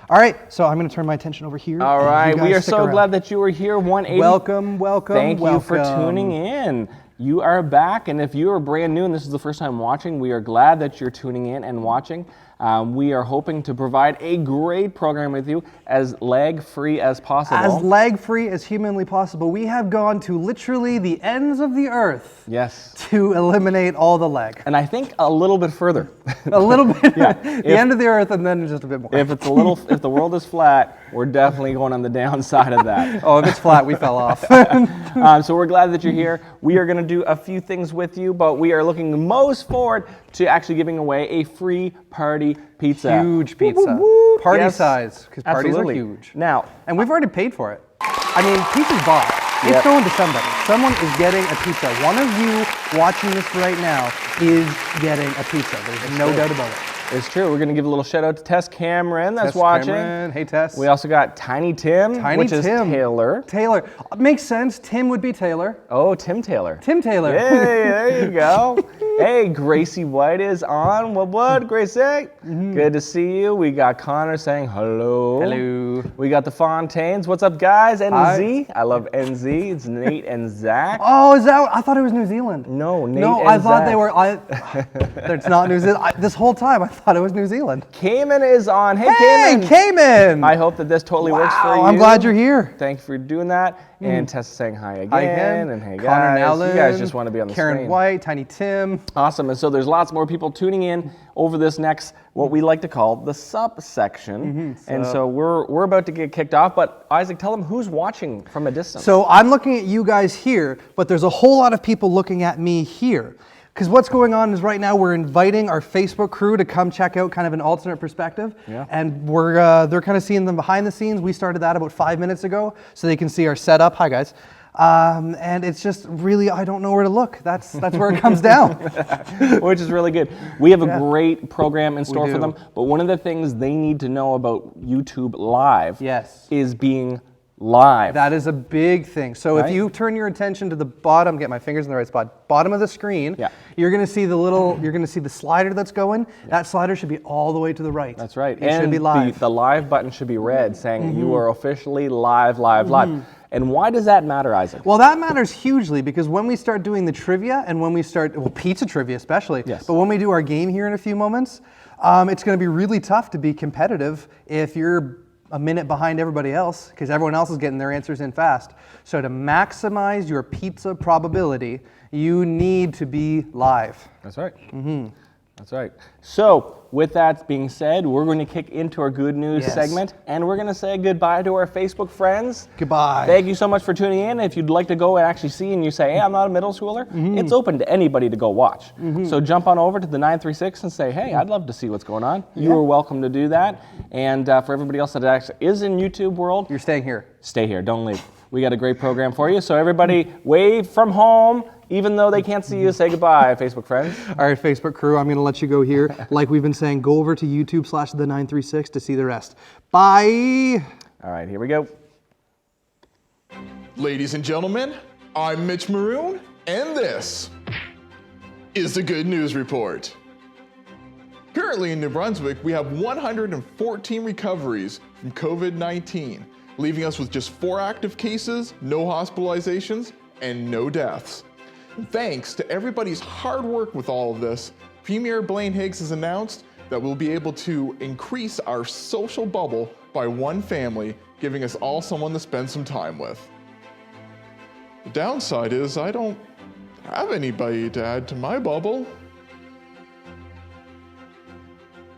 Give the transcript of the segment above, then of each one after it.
All right, so I'm going to turn my attention over here. All right, we are so glad that you were here. Oneighty. Welcome. Thank you for tuning in. You are back, and if you are brand new and this is the first time watching, we are glad that you're tuning in and watching. We are hoping to provide a great program with you as lag-free as possible. As lag-free as humanly possible. We have gone to literally the ends of the earth. Yes. To eliminate all the lag. And I think a little bit further. A little bit. Yeah. The end of the earth and then just a bit more. If the world is flat, we're definitely going on the downside of that. Oh, if it's flat, we fell off. So we're glad that you're here. We are going to do a few things with you, but we are looking most forward to actually giving away a free party pizza. Huge pizza. Woo, woo, woo. Party Yes. size, because parties Absolutely. are huge. Now, and we've already paid for it. I mean, pizza's bought. It's going to somebody. Someone is getting a pizza. One of you watching this right now is getting a pizza. There's no doubt about it. it's true. We're going to give a little shout out to Tess Cameron that's watching. Cameron. Hey, Tess. We also got Tiny Tim, which is Taylor. Taylor. Makes sense. Tim would be Taylor. Oh, Tim Taylor. Tim Taylor. Hey, there you go. Hey, Gracie White is on. What, Gracie? Good to see you. We got Connor saying hello. Hello. We got the Fontaines. What's up, guys? NZ. Hi. I love NZ. It's Nate and Zach. Oh, is that? I thought it was New Zealand. No, Nate No, and I thought Zach. they were. It's not New Zealand. This whole time I thought it was New Zealand. Cayman is on. Hey, Hey, Cayman. I hope that this totally works for you. I'm glad you're here. Thank you for doing that. And Tessa saying hi again. Hi again. And hey, Connor guys. Allen, You guys just want to be on the Karen screen. White, Tiny Tim. Awesome. And so there's lots more people tuning in over this next, what we like to call the sup section. And so we're about to get kicked off. But Isaac, tell them who's watching from a distance. So I'm looking at you guys here, but there's a whole lot of people looking at me here. Because what's going on is right now we're inviting our Facebook crew to come check out kind of an alternate perspective. Yeah. And they're kind of seeing them behind the scenes. We started that about 5 minutes ago, so they can see our setup. Hi, guys. And it's just really, I don't know where to look. That's where it comes down. Which is really good. We have a great program in store for do. them. But one of the things they need to know about YouTube Live is being live. That is a big thing. So Right? if you turn your attention to the bottom, get my fingers in the right spot, bottom of the screen, you're going to see you're going to see the slider that's going. That slider should be all the way to the right. That's right. It should be live. The live button should be red saying you are officially live. And why does that matter, Isaac? Well, that matters hugely because when we start doing the trivia and when we start, pizza trivia especially, but when we do our game here in a few moments, it's going to be really tough to be competitive if you're a minute behind everybody else because everyone else is getting their answers in fast. So to maximize your pizza probability, you need to be live. That's right. That's right. So with that being said, we're going to kick into our good news segment and we're going to say goodbye to our Facebook friends. Goodbye. Thank you so much for tuning in. If you'd like to go and actually see and you say, hey, I'm not a middle schooler, it's open to anybody to go watch. So jump on over to the 936 and say, hey, I'd love to see what's going on. You are welcome to do that. And for everybody else that actually is in YouTube world, you're staying here. Stay here. Don't leave. We got a great program for you. So everybody wave from home. Even though they can't see you, say goodbye, Facebook friends. All right, Facebook crew, I'm going to let you go here. Like we've been saying, go over to YouTube/the936 to see the rest. Bye. All right, here we go. Ladies and gentlemen, I'm Mitch Maroon, and this is the Good News Report. Currently in New Brunswick, we have 114 recoveries from COVID-19, leaving us with just 4 active cases, no hospitalizations, and no deaths. Thanks to everybody's hard work with all of this, Premier Blaine Higgs has announced that we'll be able to increase our social bubble by 1 family, giving us all someone to spend some time with. The downside is I don't have anybody to add to my bubble.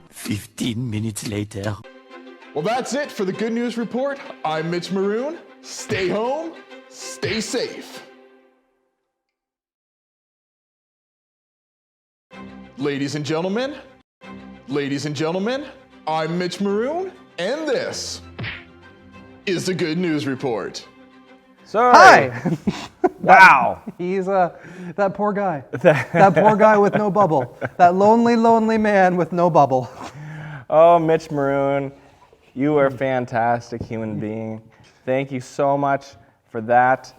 15 minutes later. Well, that's it for the Good News Report. I'm Mitch Maroon. Stay home, stay safe. Ladies and gentlemen, I'm Mitch Maroon, and this is the Good News Report. Sorry. Hi. Wow. He's that poor guy. That poor guy with no bubble. That lonely, lonely man with no bubble. Oh, Mitch Maroon, you are a fantastic human being. Thank you so much for that.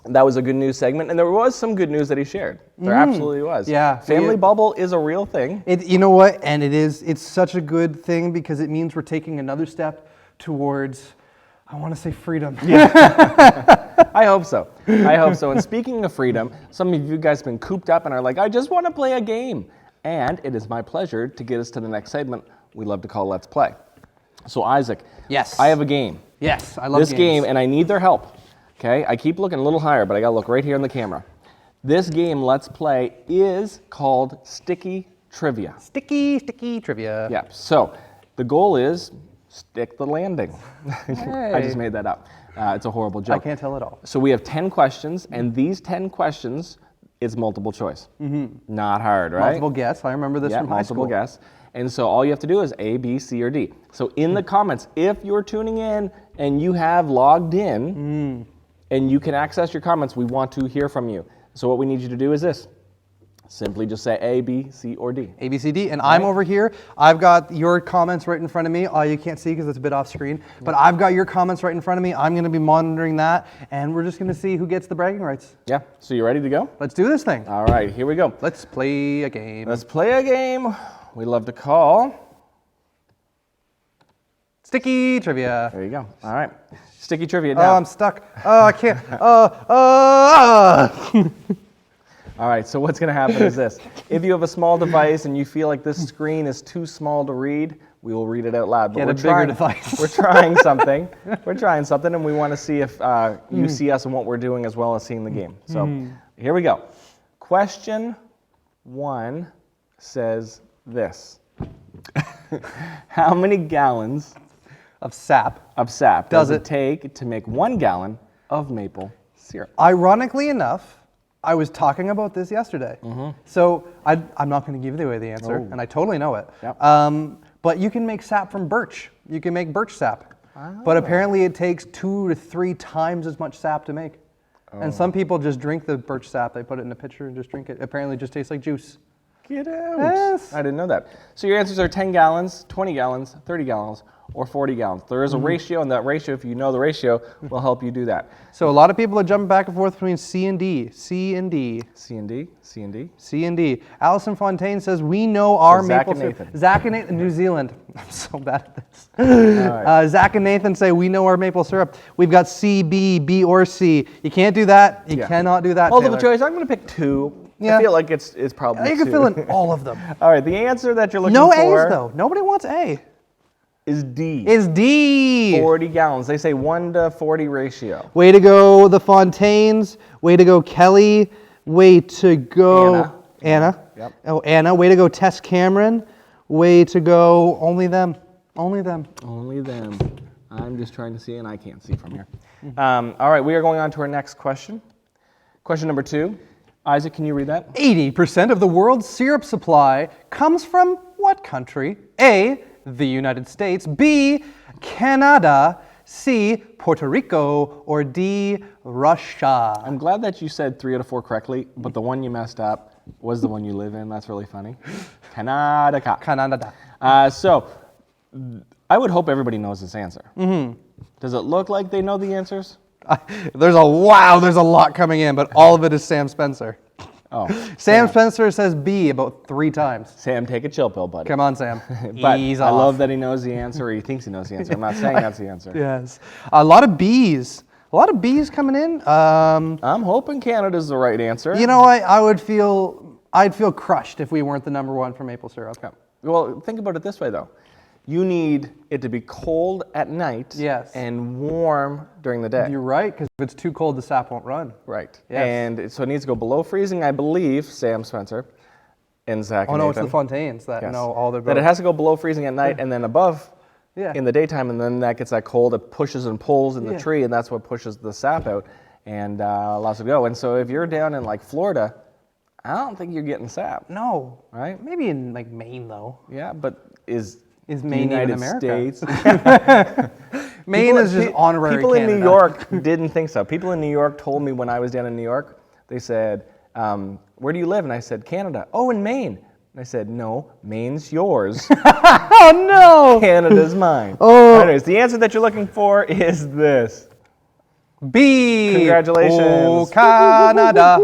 That was a good news segment, and there was some good news that he shared. There absolutely was. Yeah. Family bubble is a real thing. You know what? And it's such a good thing because it means we're taking another step towards, I want to say freedom. I hope so. I hope so. And speaking of freedom, some of you guys have been cooped up and are like, I just want to play a game. And it is my pleasure to get us to the next segment we love to call Let's Play. So Isaac, Yes. I have a game. Yes, I love This games. game, and I need their help. Okay, I keep looking a little higher, but I gotta look right here in the camera. This game, Let's Play, is called Sticky Trivia. Sticky trivia. Yeah, so the goal is stick the landing. I just made that up. It's a horrible joke. I can't tell it all. So we have 10 questions, and these 10 questions is multiple choice. Not hard, right? Multiple guess. I remember this from high school. Multiple guess. And so all you have to do is A, B, C, or D. So in the comments, if you're tuning in and you have logged in and you can access your comments, we want to hear from you. So what we need you to do is this. Simply just say A, B, C, or D. A, B, C, D. And I'm over here. I've got your comments right in front of me. Oh, you can't see because it's a bit off screen. But I've got your comments right in front of me. I'm going to be monitoring that. And we're just going to see who gets the bragging rights. Yeah, so you ready to go? Let's do this thing. All right, here we go. Let's play a game. Let's play a game we love to call Sticky trivia. There you go. All right. Sticky trivia Oh, now. I'm stuck. Oh, I can't. All right, so what's going to happen is this. If you have a small device and you feel like this screen is too small to read, we will read it out loud. But Get a bigger device. We're trying something. We're trying something, and we want to see if you see us and what we're doing as well as seeing the game. So here we go. Question 1 says this. How many gallons Of sap. does it take to make 1 gallon of maple syrup? Ironically enough, I was talking about this yesterday. So I'm not going to give away the answer, and I totally know it. Yep. But you can make sap from birch. You can make birch sap. But apparently it takes 2 to 3 times as much sap to make. And some people just drink the birch sap. They put it in a pitcher and just drink it. Apparently it just tastes like juice. Get out. Yes. I didn't know that. So your answers are 10 gallons, 20 gallons, 30 gallons, or 40 gallons. There is a ratio, and that ratio, if you know the ratio, will help you do that. So a lot of people are jumping back and forth between C and D. C and D. C and D, C and D. C and D. Allison Fontaine says, we know our So Zach maple and syrup. Nathan. Zach and Nathan, New Zealand. I'm so bad at this. Zach and Nathan say, we know our maple syrup. We've got C, B, B, or C. You can't do that. You cannot do that, Multiple Taylor. choice, I'm going to pick 2. Yeah. I feel like it's probably You 2. can fill in all of them. All right, the answer that you're looking No for A's, though. Nobody wants A. is D. Is D. 40 gallons. They say 1 to 40 ratio. Way to go, the Fontaines. Way to go, Kelly. Way to go, Anna. Yep. Oh, Anna. Way to go, Tess Cameron. Way to go, only them. Only them. Only them. I'm just trying to see, and I can't see from here. All right, we are going on to our next question. Question number 2. Isaac, can you read that? 80% of the world's syrup supply comes from what country? A, the United States. B, Canada. C, Puerto Rico. Or D, Russia. I'm glad that you said 3 out of 4 correctly, but the one you messed up was the one you live in. That's really funny. Canada. Canada. So I would hope everybody knows this answer. Does it look like they know the answers? There's a lot coming in, but all of it is Sam Spencer. Oh, Sam Spencer says B about 3 times. Sam, take a chill pill, buddy. Come on, Sam. But Ease I off. love that he knows the answer, or he thinks he knows the answer. I'm not saying that's the answer. Yes. A lot of B's. A lot of B's coming in. I'm hoping Canada's the right answer. You know, I'd feel crushed if we weren't the number 1 for maple syrup. Well, think about it this way, though. You need it to be cold at night and warm during the day. You're right, because if it's too cold, the sap won't run. Right. Yes. And so it needs to go below freezing, I believe, Sam Spencer and Zach and Oh, no, it's Nathan. the Fontaines that know all their That it has to go below freezing at night and then above Yeah. in the daytime, and then that gets that cold. It pushes and pulls in the tree, and that's what pushes the sap out and allows it to go. And so if you're down in like Florida, I don't think you're getting sap. No. Right? Maybe in like Maine, though. Yeah, but is Maine even United America? States? Maine is just honorary People in Canada. New York didn't think so. People in New York told me when I was down in New York, they said, where do you live? And I said, Canada. Oh, in Maine. And I said, no, Maine's yours. Oh, no. Canada's mine. Oh. Anyways, the answer that you're looking for is this. B. Congratulations. Oh, Canada.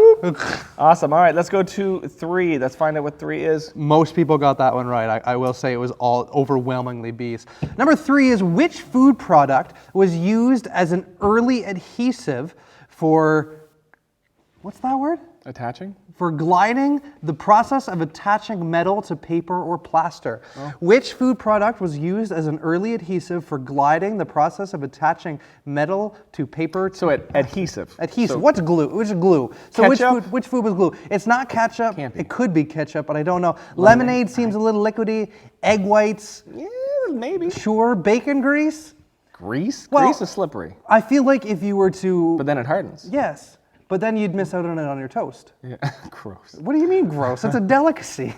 Awesome. All right, let's go to 3. Let's find out what 3 is. Most people got that one right. I will say it was all overwhelmingly B's. Number 3 is which food product was used as an early adhesive for, what's that word? Attaching? For gliding the process of attaching metal to paper or plaster. Which food product was used as an early adhesive for gliding the process of attaching metal to paper? So adhesive. Adhesive. So What's glue? Which is glue? So which food was glue? It's not ketchup. Can't be. It could be ketchup, but I don't know. Lemonade seems a little liquidy. Egg whites. Yeah, maybe. Sure. Bacon grease. Grease? Well- Grease is slippery, I feel like if you were to. but then it hardens. Yes. But then you'd miss out on it on your toast. Yeah. Gross. What do you mean gross? It's a delicacy.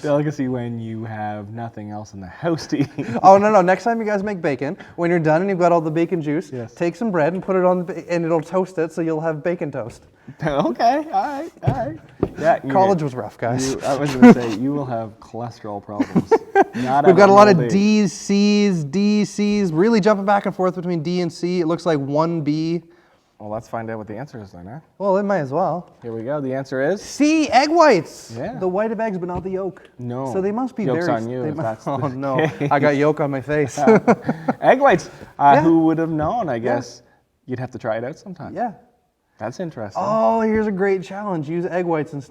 Delicacy when you have nothing else in the house to eat. Oh, no. Next time you guys make bacon, when you're done and you've got all the bacon juice, Yes. take some bread and put it on, and it'll toast it so you'll have bacon toast. Okay, all right. Yeah, College was rough, guys. I was going to say, you will have cholesterol problems. We've got a lot of D's, C's, D, C's, really jumping back and forth between D and C. It looks like 1B. Well, let's find out what the answer is then, huh? Well, it might as well. Here we go. The answer is C, egg whites. Yeah. The white of eggs, but not the yolk. No. So they must be Joke's very. on you they if mu- that's oh the no, case. I got yolk on my face. egg whites. Who would have known? I guess you'd have to try it out sometime. Yeah. That's interesting. Oh, here's a great challenge. Use egg whites and.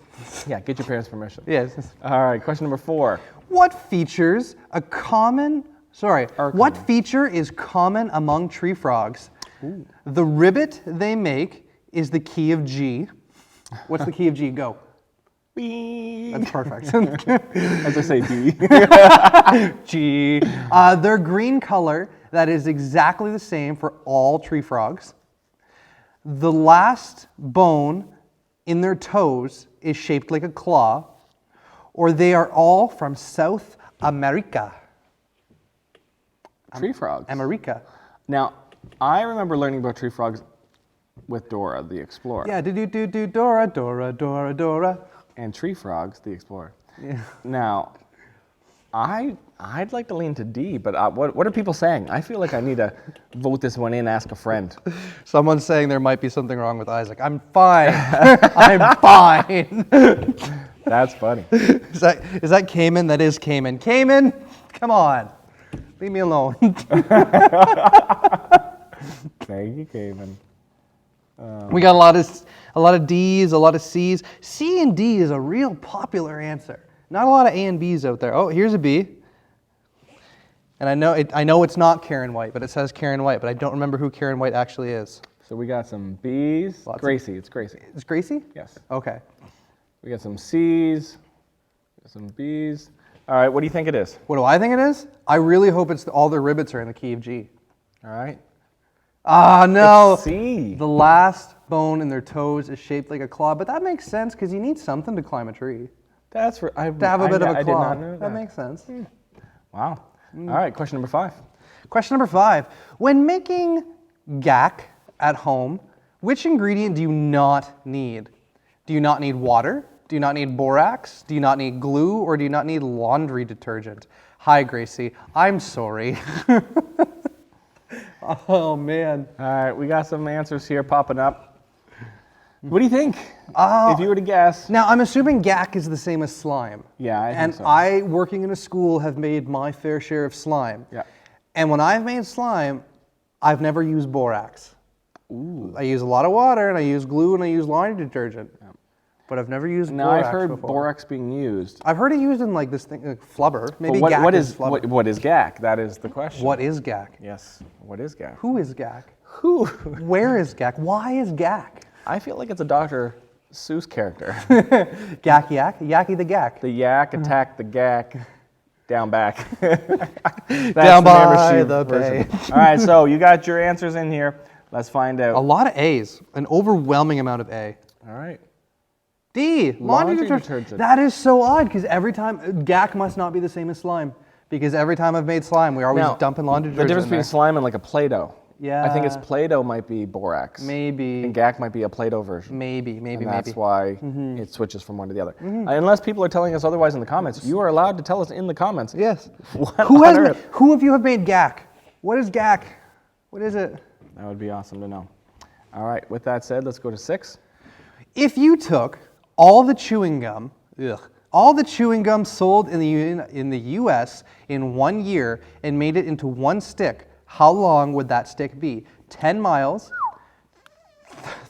Yeah, get your parents' permission. Yes. All right, question number 4. What features What feature is common among tree frogs? Ooh. The ribbit they make is the key of G. What's the key of G? Go. Beep. That's perfect. As I say, B. G. Their green color, that is exactly the same for all tree frogs. The last bone in their toes is shaped like a claw, or they are all from South America. Tree frogs. America. Now, I remember learning about tree frogs with Dora the Explorer. Yeah, do Dora, Dora, Dora, Dora. And tree frogs, the Explorer. Yeah. Now, I'd like to lean to D, but what are people saying? I feel like I need to vote this one in, ask a friend. Someone's saying there might be something wrong with Isaac. I'm fine. I'm fine. That's funny. Is that Cayman? That is Cayman. Cayman, come on. Leave me alone. Thank you, Cayman. We got a lot of D's, a lot of C's. C and D is a real popular answer. Not a lot of A and B's out there. Oh, here's a B. And I know it's not Karen White, but it says Karen White, but I don't remember who Karen White actually is. So we got some B's. Gracie, it's Gracie. Is Gracie? Yes. Okay. We got some C's, some B's. All right, what do you think it is? What do I think it is? I really hope it's all the ribbits are in the key of G. All right. Ah, no. It's C. The last bone in their toes is shaped like a claw, but that makes sense because you need something to climb a tree. That's for To have a bit of a claw. I did not know that makes sense. Wow. All right, question number 5. Question number 5. When making gack at home, which ingredient do you not need? Do you not need water? Do you not need borax? Do you not need glue? Or do you not need laundry detergent? Hi, Gracie. I'm sorry. Oh, man. All right, we got some answers here popping up. What do you think? If you were to guess. Now, I'm assuming gack is the same as slime. Yeah, I think and so. I, working in a school, have made my fair share of slime. Yeah. And when I've made slime, I've never used borax. Ooh. I use a lot of water, and I use glue, and I use laundry detergent. Yeah. But I've never used Now, borax I've heard before. borax being used. I've heard it used in like this thing, like flubber. Maybe But gack what is is flubber. what is gack? That is the question. What is gack? Yes. What is gack? Who is gack? Who? Where is gack? Why is gack? I feel like it's a Dr. Seuss character. Gack yak? Yacky the gack. The yak attacked the gack. Down back. That's Down by Miramichi the version. bay. All right, so you got your answers in here. Let's find out. A lot of A's. An overwhelming amount of A. All right. D. Laundry detergent. That is so odd because every time, gack must not be the same as slime. Because every time I've made slime, we always dump in laundry detergent. The difference between slime and like a Play-Doh. Yeah. I think it's Play-Doh might be borax. Maybe. And gack might be a Play-Doh version. Maybe. And that's why it switches from one to the other. Unless people are telling us otherwise in the comments, you are allowed to tell us in the comments. Yes. What Who on earth? Who of you have made gack? What is gack? What is it? That would be awesome to know. All right, with that said, let's go to 6. If you took all the chewing gum, sold in the U.S. in 1 year and made it into one stick, how long would that stick be? 10 miles,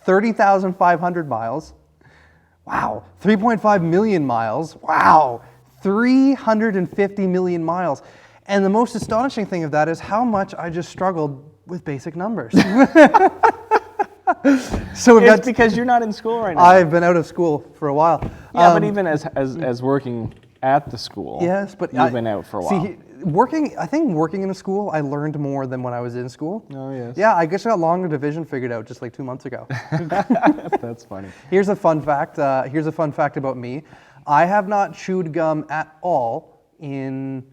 30,500 miles, wow, 3.5 million miles, wow, 350 million miles. And the most astonishing thing of that is how much I just struggled with basic numbers. So it's because you're not in school right now. I've been out of school for a while. Yeah, but even as working at the school, yes, but you've been out for a while. See, I think working in a school, I learned more than when I was in school. Oh, yes. Yeah, I guess I got longer division figured out just like 2 months ago. That's funny. Here's a fun fact. Here's a fun fact about me. I have not chewed gum at all in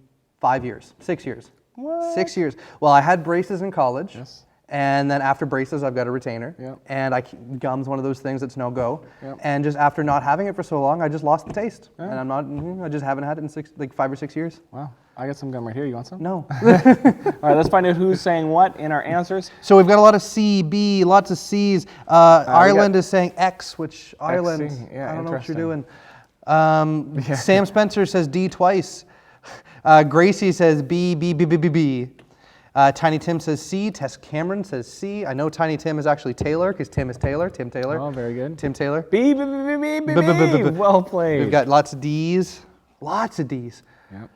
5 years, 6 years. What? 6 years. Well, I had braces in college. Yes. And then after braces, I've got a retainer. Yep. And gum's one of those things that's no go. Yep. And just after not having it for so long, I just lost the taste. Yeah. And I just haven't had it in 5 or 6 years. Wow. I got some gum right here. You want some? No. All right, let's find out who's saying what in our answers. So we've got a lot of C, B, lots of C's. Ireland is saying X, which Ireland, yeah, I don't know what you're interesting. doing. Sam Spencer says D twice. Gracie says B, B, B, B, B, B. Tiny Tim says C. Tess Cameron says C. I know Tiny Tim is actually Taylor because Tim is Taylor. Tim Taylor. Oh, very good. Tim Taylor. B, B, B, B, B, B, B. Well played. We've got lots of D's. Lots of D's. Yep.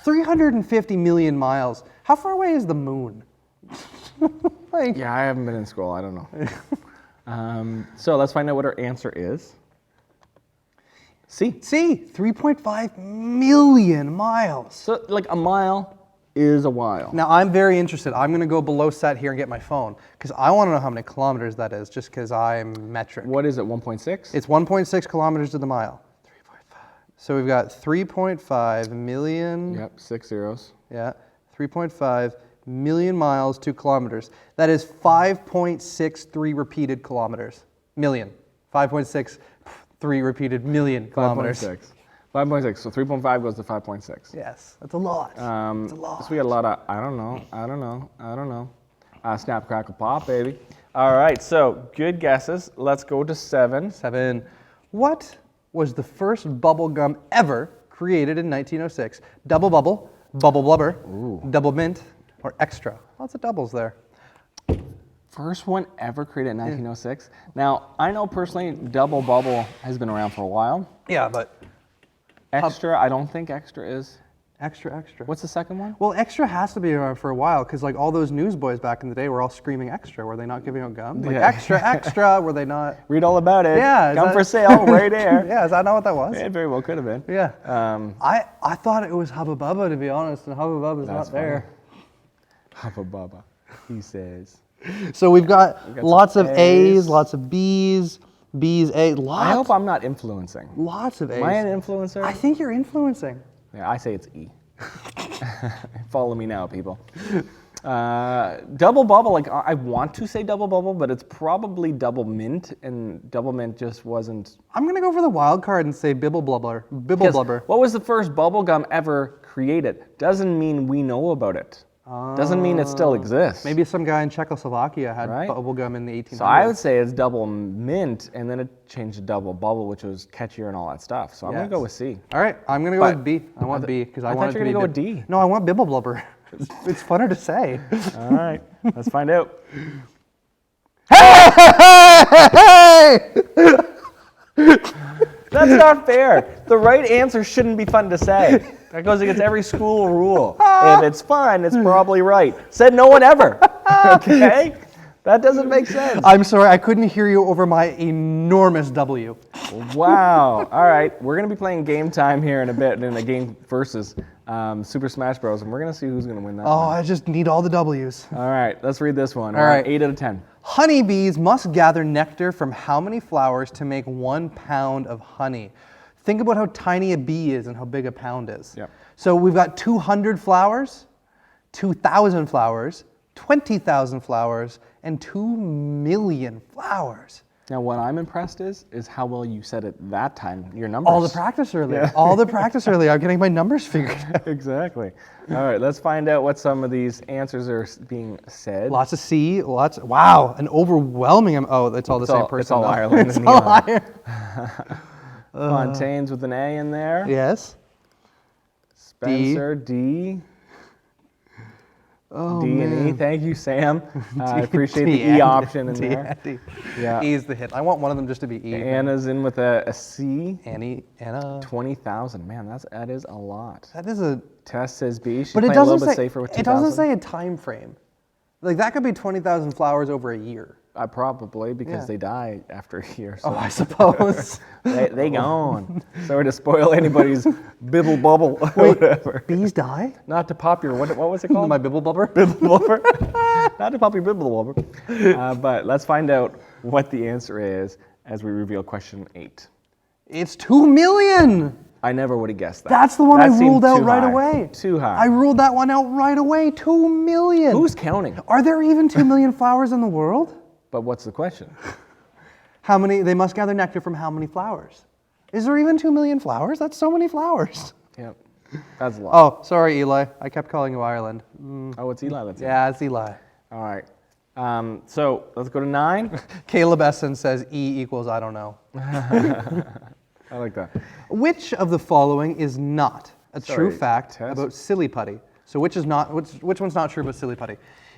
350 million miles. How far away is the moon? Yeah, I haven't been in school. I don't know. So let's find out what our answer is. C. C. 3.5 million miles. So like a mile is a while. Now, I'm very interested. I'm going to go below set here and get my phone because I want to know how many kilometers that is just because I'm metric. What is it, 1.6? It's 1.6 kilometers to the mile. 3.5. So we've got 3.5 million. Yep, 6 zeros. Yeah, 3.5 million miles to kilometers. That is 5.63 repeated kilometers. Million. 5.63 repeated million kilometers. 5.6. So 3.5 goes to 5.6. Yes, that's a lot. That's a lot. So we got a lot of, I don't know. Snap, crackle, pop, baby. All right, so good guesses. Let's go to 7. 7. What was the first bubble gum ever created in 1906? Double bubble, bubble blubber, double mint, or extra? Lots of doubles there. First one ever created in 1906. Now, I know personally double bubble has been around for a while. Yeah, but Extra, I don't think extra is. Extra. What's the second one? Well, extra has to be around for a while because like all those newsboys back in the day were all screaming extra. Were they not giving out gum? Like extra, were they not? Read all about it. Yeah. Gum for sale, right there. Yeah, is that not what that was? It very well could have been. Yeah. I thought it was Hubba Bubba, to be honest, and Hubba Bubba's not there. Hubba Bubba, he says. So we've got lots of A's, A's, lots of B's, A, lots. I hope I'm not influencing. Lots of A's. Am I an influencer? I think you're influencing. Yeah, I say it's E. Follow me now, people. Double bubble, like I want to say double bubble, but it's probably double mint, and double mint just wasn't. I'm gonna go for the wild card and say Bibble Blubber. Bibble Blubber. What was the first bubble gum ever created? Doesn't mean we know about it. Doesn't mean it still exists. Maybe some guy in Czechoslovakia had Right? bubble gum in the 1800s. So I would say it's double mint, and then it changed to double bubble, which was catchier and all that stuff. So I'm gonna go with C. All right, I'm gonna go with B. I want B because I want thought you were gonna go with D. No, I want Bibble Blubber. It's funner to say. All right, let's find out. That's not fair. The right answer shouldn't be fun to say. That goes against every school rule. If it's fun, it's probably right. Said no one ever. Okay? That doesn't make sense. I'm sorry, I couldn't hear you over my enormous W. Wow. All right, we're going to be playing game time here in a bit, in a game versus Super Smash Bros. And we're going to see who's going to win that Oh, one. I just need all the W's. All right, let's read this one. All right. 8 out of 10. Honeybees must gather nectar from how many flowers to make 1 pound of honey? Think about how tiny a bee is and how big a pound is. Yep. So we've got 200 flowers, 2,000 flowers, 20,000 flowers, and 2 million flowers. Now, what I'm impressed is how well you said it that time. Your numbers. All the practice earlier. All the practice earlier. I'm getting my numbers figured out. Exactly. All right, let's find out what some of these answers are being said. Lots of C, wow, an overwhelming, oh, it's all the same person. It's all though. Ireland. It's all Ireland. Fontaine's with an A in there. Yes. Spencer, D. Oh, D man. and E. Thank you, Sam. I appreciate the E option in there. Yeah. E is the hit. I want one of them just to be E. Anna's in with a C. Anna. 20,000. Man, that is a lot. That is a. Tess says B. She's But playing it a little doesn't bit say. safer with 2,000. It doesn't say a time frame. Like that could be 20,000 flowers over a year. Probably because they die after a year. So. Oh, I suppose. they gone. Sorry to spoil anybody's bibble bubble. Whatever. Bees die? Not to pop your what was it called? My bibble bubber? Bibble bubber. Not to pop your bibble bubber. But let's find out what the answer is as we reveal question 8. It's 2 million. I never would have guessed that. That's the one That I seemed ruled out too right high. away. Too high. I ruled that one out right away. 2 million. Who's counting? Are there even 2 million flowers in the world? But what's the question? How many? They must gather nectar from how many flowers? Is there even 2 million flowers? That's so many flowers. Yep. That's a lot. Oh, sorry, Eli. I kept calling you Ireland. Oh, it's Eli. That's it. Yeah, it's Eli. All right. So let's go to 9. Caleb Essen says E equals I don't know. I like that. Which of the following is not a true fact Tess? about silly putty? So which one's not true about silly putty?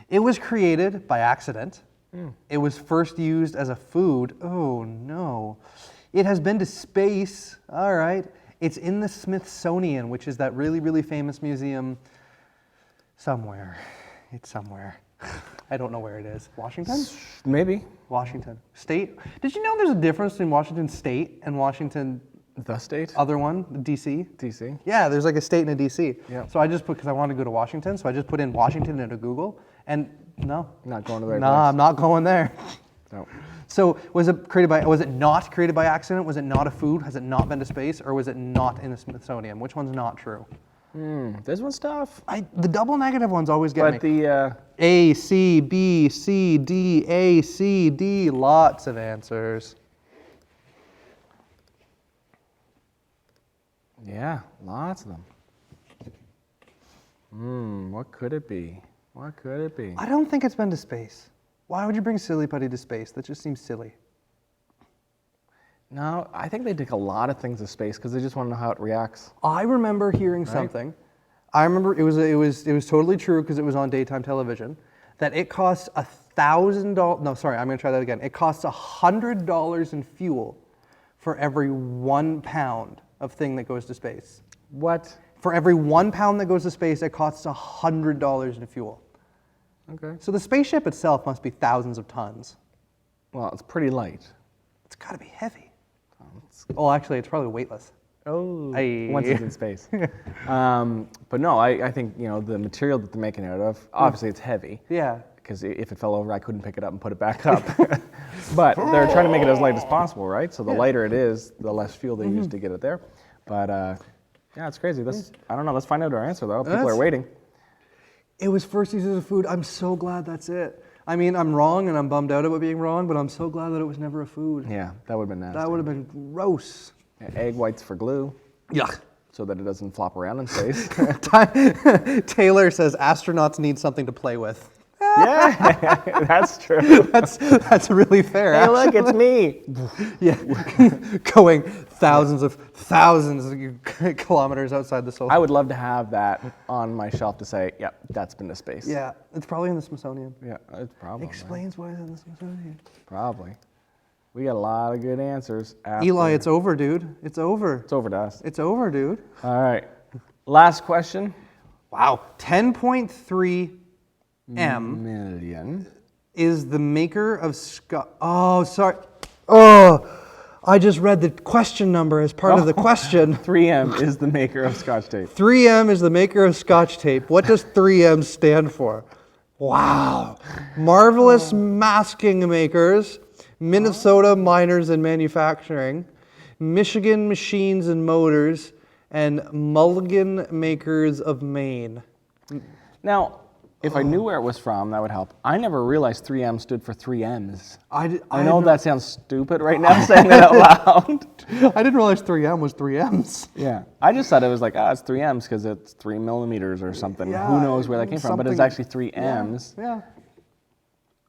It was created by accident. It was first used as a food. Oh no. It has been to space. All right. It's in the Smithsonian, which is that really, really famous museum somewhere. It's somewhere. I don't know where it is. Washington? Maybe. Washington State. Did you know there's a difference between Washington State and Washington, The state? other one, D.C.? DC. Yeah, there's like a state and a D.C. Yeah. So I just put, because I wanted to go to Washington, so I just put in Washington into Google, and no. Not going to the right Nah, I'm not going there. No. So was it not created by accident? Was it not a food? Has it not been to space? Or was it not in the Smithsonian? Which one's not true? This one's tough. The double negative ones always get But me. the A, C, B, C, D, A, C, D, lots of answers. yeah, lots of them. What could it be? What could it be? I don't think it's been to space. Why would you bring silly putty to space? That just seems silly. No, I think they take a lot of things to space because they just want to know how it reacts. I remember hearing something. I remember it was totally true because it was on daytime television. That it costs $1,000. No, sorry, I'm going to try that again. It costs $100 in fuel for every 1 pound of thing that goes to space. What? For every 1 pound that goes to space, it costs $100 in fuel. Okay. So the spaceship itself must be thousands of tons. Well, it's pretty light. It's got to be heavy. Well, actually, it's probably weightless. Oh, Aye. once it's in space. But no, I think the material that they're making it out of, obviously it's heavy. Yeah. Because if it fell over, I couldn't pick it up and put it back up. But they're trying to make it as light as possible, right? So the lighter it is, the less fuel they use to get it there. But yeah, it's crazy. I don't know. Let's find out our answer though. People are waiting. It was first used as a food. I'm so glad that's it. I mean, I'm wrong and I'm bummed out about being wrong, but I'm so glad that it was never a food. Yeah, that would have been nasty. That would have been gross. Yeah, egg whites for glue. Yuck. So that it doesn't flop around in space. Taylor says astronauts need something to play with. Yeah, that's true. That's really fair. Hey, look, it's me. Yeah, going thousands of kilometers outside the solar. I would love to have that on my shelf to say, yep, that's been to space. Yeah, it's probably in the Smithsonian. Yeah, it's probably. Explains why it's in the Smithsonian. Probably. We got a lot of good answers. Eli, it's over, dude. It's over. It's over to us. It's over, dude. All right. Last question. Wow. 10.3 M Million. is the maker of Oh, sorry. Oh, I just read the question number as part of the question. 3M is the maker of Scotch tape. 3M is the maker of Scotch tape. What does 3M stand for? Wow. Marvelous masking makers, Minnesota miners and manufacturing, Michigan machines and motors, and Mulligan makers of Maine. Now, If I knew where it was from, that would help. I never realized 3M stood for 3 M's. I know that sounds stupid right now saying that out loud. I didn't realize 3M was 3 M's. Yeah. I just thought it was like, it's 3 M's because it's 3 millimeters or something. Yeah, Who knows where that came from? But it's actually 3 M's. Yeah.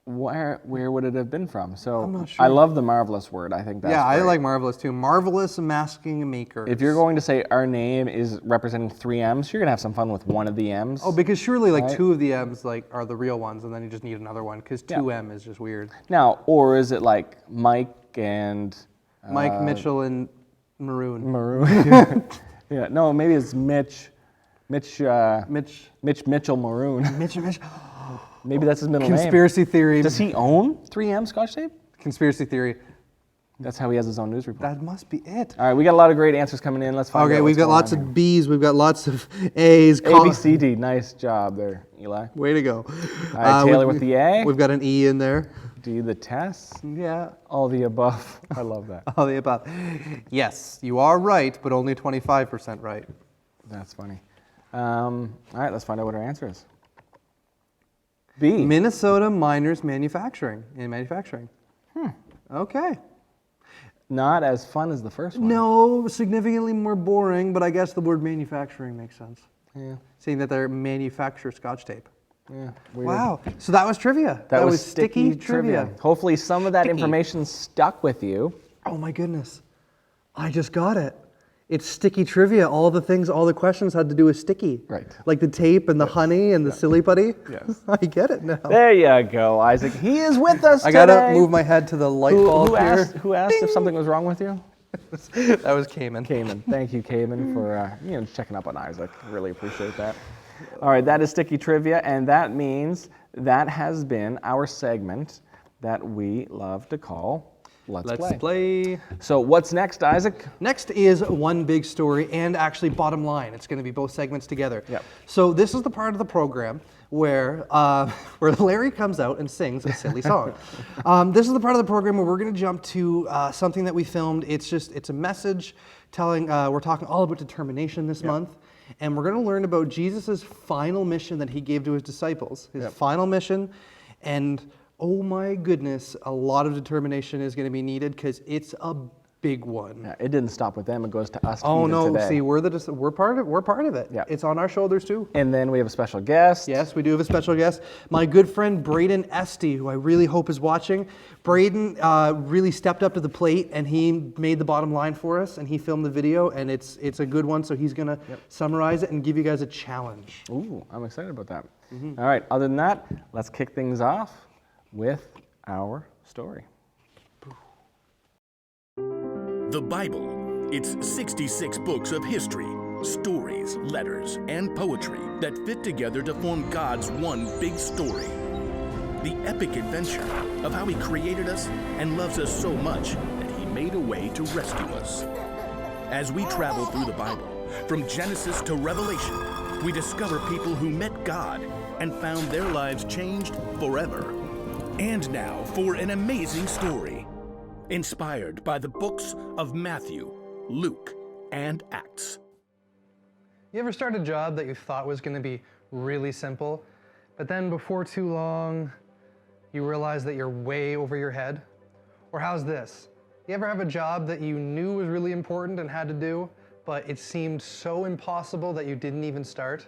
Where would it have been from? So I'm not sure. I love the marvelous word. I think that's I great. like marvelous too. Marvelous masking makers. If you're going to say our name is representing 3 M's, you're going to have some fun with one of the M's. Oh, because surely like Right. 2 of the M's like are the real ones, and then you just need another one because 2M is just weird. Now, or is it like Mike and... Mike, Mitchell, and Maroon. Maroon. Yeah, no, maybe it's Mitch Mitchell Maroon. Mitch. Maybe that's his middle name. Conspiracy theory. Does he own 3M Scotch tape? Conspiracy theory. That's how he has his own news report. That must be it. All right, we got a lot of great answers coming in. Let's find out. Okay, we've what's got going lots on of B's. We've got lots of A's. here. A, B, C, D. Nice job there, Eli. Way to go. All right, Taylor with the A. We've got an E in there. D, the tests. Yeah. All the above. I love that. All the above. Yes, you are right, but only 25% right. That's funny. All right, let's find out what our answer is. B. Minnesota Miners Manufacturing. Okay. Not as fun as the first one. No, significantly more boring, but I guess the word manufacturing makes sense. Yeah. Seeing that they manufacture Scotch tape. Yeah. Weird. Wow. So that was trivia. That was sticky trivia. Hopefully some of that information stuck with you. Oh my goodness. I just got it. It's sticky trivia. All the questions had to do with sticky. Right. Like the tape and the honey and the silly putty. Yes. I get it now. There you go, Isaac. He is with us I today. gotta move my head to the light bulb here. Who asked if something was wrong with you? That was Cayman. Cayman. Thank you, Cayman, for checking up on Isaac. Really appreciate that. All right, that is Sticky Trivia, and that means that has been our segment that we love to call Let's play. So what's next, Isaac? Next is one big story and actually bottom line. It's going to be both segments together. Yep. So this is the part of the program where Larry comes out and sings a silly song. This is the part of the program where we're going to jump to something that we filmed. It's a message telling, we're talking all about determination this month. And we're going to learn about Jesus' final mission that he gave to his disciples. His final mission. And oh my goodness, a lot of determination is going to be needed because it's a big one. Yeah, it didn't stop with them. It goes to us. Oh even no! today. See, we're part of it. Yeah. It's on our shoulders too. And then we have a special guest. Yes, we do have a special guest. My good friend Braden Esty, who I really hope is watching. Braden really stepped up to the plate and he made the bottom line for us and he filmed the video and it's a good one. So he's gonna summarize it and give you guys a challenge. Ooh, I'm excited about that. All right. Other than that, let's kick things off with our story. The Bible. It's 66 books of history, stories, letters, and poetry that fit together to form God's one big story. The epic adventure of how He created us and loves us so much that He made a way to rescue us. As we travel through the Bible, from Genesis to Revelation, we discover people who met God and found their lives changed forever. And now for an amazing story, inspired by the books of Matthew, Luke, and Acts. You ever start a job that you thought was going to be really simple, but then before too long, you realize that you're way over your head? Or how's this? You ever have a job that you knew was really important and had to do, but it seemed so impossible that you didn't even start?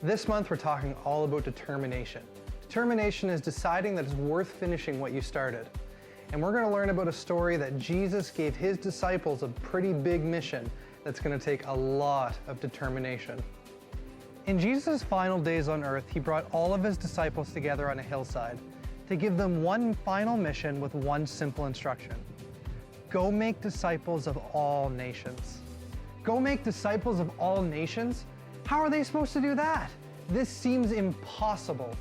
This month, we're talking all about determination. Determination is deciding that it's worth finishing what you started. And we're going to learn about a story that Jesus gave his disciples a pretty big mission that's going to take a lot of determination. In Jesus' final days on earth, he brought all of his disciples together on a hillside to give them one final mission with one simple instruction. Go make disciples of all nations. Go make disciples of all nations? How are they supposed to do that? This seems impossible.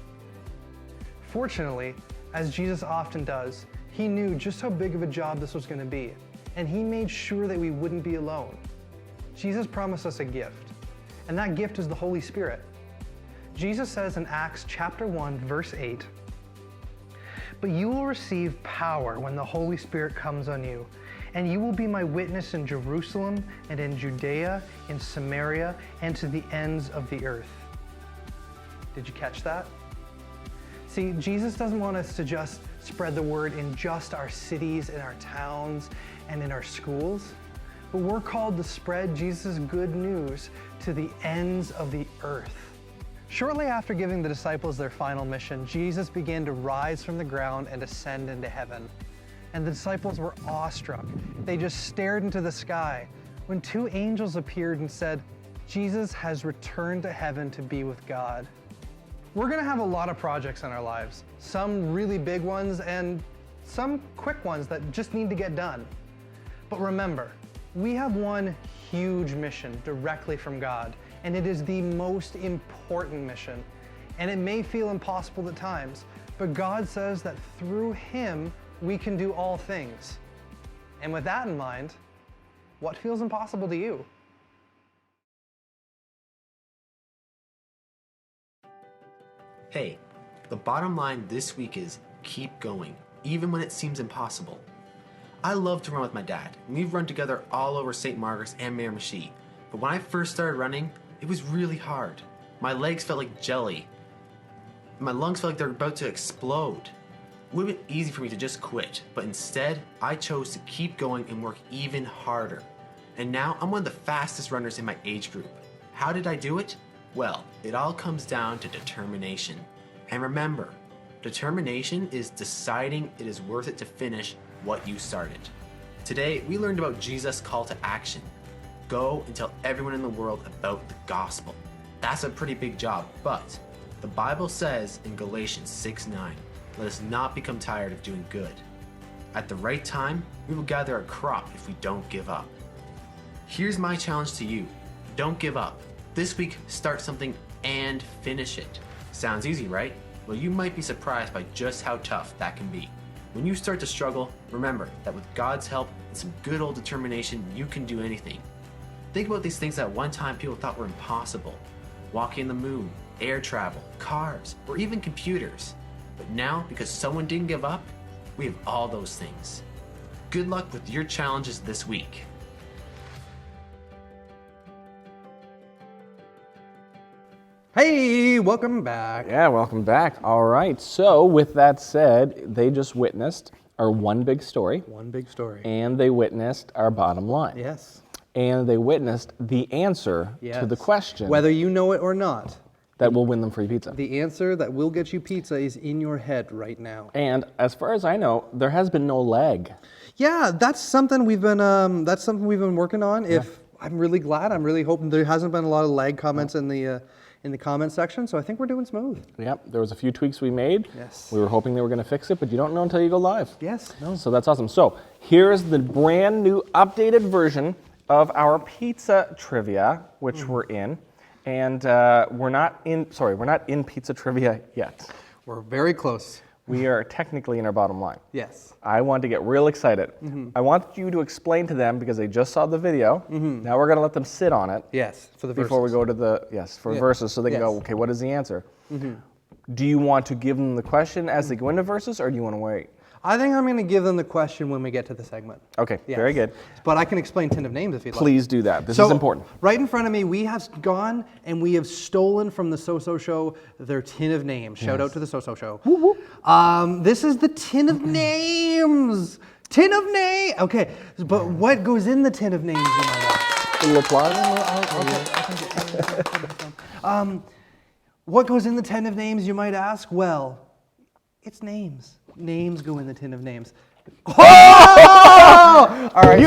Fortunately, as Jesus often does, he knew just how big of a job this was going to be, and he made sure that we wouldn't be alone. Jesus promised us a gift, and that gift is the Holy Spirit. Jesus says in Acts chapter 1, verse 8, "But you will receive power when the Holy Spirit comes on you, and you will be my witness in Jerusalem and in Judea, in Samaria, and to the ends of the earth." Did you catch that? See, Jesus doesn't want us to just spread the word in just our cities, in our towns, and in our schools, but we're called to spread Jesus' good news to the ends of the earth. Shortly after giving the disciples their final mission, Jesus began to rise from the ground and ascend into heaven. And the disciples were awestruck. They just stared into the sky when two angels appeared and said, Jesus has returned to heaven to be with God. We're gonna have a lot of projects in our lives, some really big ones and some quick ones that just need to get done. But remember, we have one huge mission directly from God, and it is the most important mission. And it may feel impossible at times, but God says that through Him, we can do all things. And with that in mind, what feels impossible to you? Hey, the bottom line this week is keep going, even when it seems impossible. I love to run with my dad, and we've run together all over St. Margaret's and Miramichi. But when I first started running, it was really hard. My legs felt like jelly. My lungs felt like they were about to explode. It would have been easy for me to just quit, but instead, I chose to keep going and work even harder. And now I'm one of the fastest runners in my age group. How did I do it? Well, it all comes down to determination. And remember, determination is deciding it is worth it to finish what you started. Today, we learned about Jesus' call to action. Go and tell everyone in the world about the gospel. That's a pretty big job, but the Bible says in Galatians 6:9, let us not become tired of doing good. At the right time, we will gather a crop if we don't give up. Here's my challenge to you. Don't give up. This week, start something and finish it. Sounds easy, right? Well, you might be surprised by just how tough that can be. When you start to struggle, remember that with God's help and some good old determination, you can do anything. Think about these things that at one time people thought were impossible. Walking the moon, air travel, cars, or even computers. But now, because someone didn't give up, we have all those things. Good luck with your challenges this week. Hey, welcome back. Yeah, welcome back. All right. So, with that said, they just witnessed our one big story. One big story. And they witnessed our bottom line. Yes. And they witnessed the answer to the question whether you know it or not. that will win them free pizza. The answer that will get you pizza is in your head right now. And as far as I know, there has been no lag. Yeah, that's something we've been working on. I'm really glad. I'm really hoping there hasn't been a lot of lag comments in the comment section, so I think we're doing smooth. Yep, there was a few tweaks we made. Yes. We were hoping they were going to fix it, but you don't know until you go live. Yes. No. So that's awesome. So here's the brand new updated version of our pizza trivia, which we're in. And we're not in pizza trivia yet. We're very close. We are technically in our bottom line. Yes. I want to get real excited. I want you to explain to them, because they just saw the video. Now we're going to let them sit on it. Yes, for the verses. Before we go to the, verses, so they can go, okay, what is the answer? Do you want to give them the question as they go into verses, or do you want to wait? I think I'm going to give them the question when we get to the segment. Okay, Yes. very good. But I can explain Tin of Names if you'd like. Please do that. This is important. Right in front of me, we have gone and we have stolen from the So-So Show their Tin of Names. Shout out to the So-So Show. Woo woo. This is the Tin of Names. Tin of Names. Okay, but what goes in the Tin of Names, you might ask? A little applause? What goes in the Tin of Names, you might ask? Well, it's names. Names go in the Tin of Names. Oh! All right,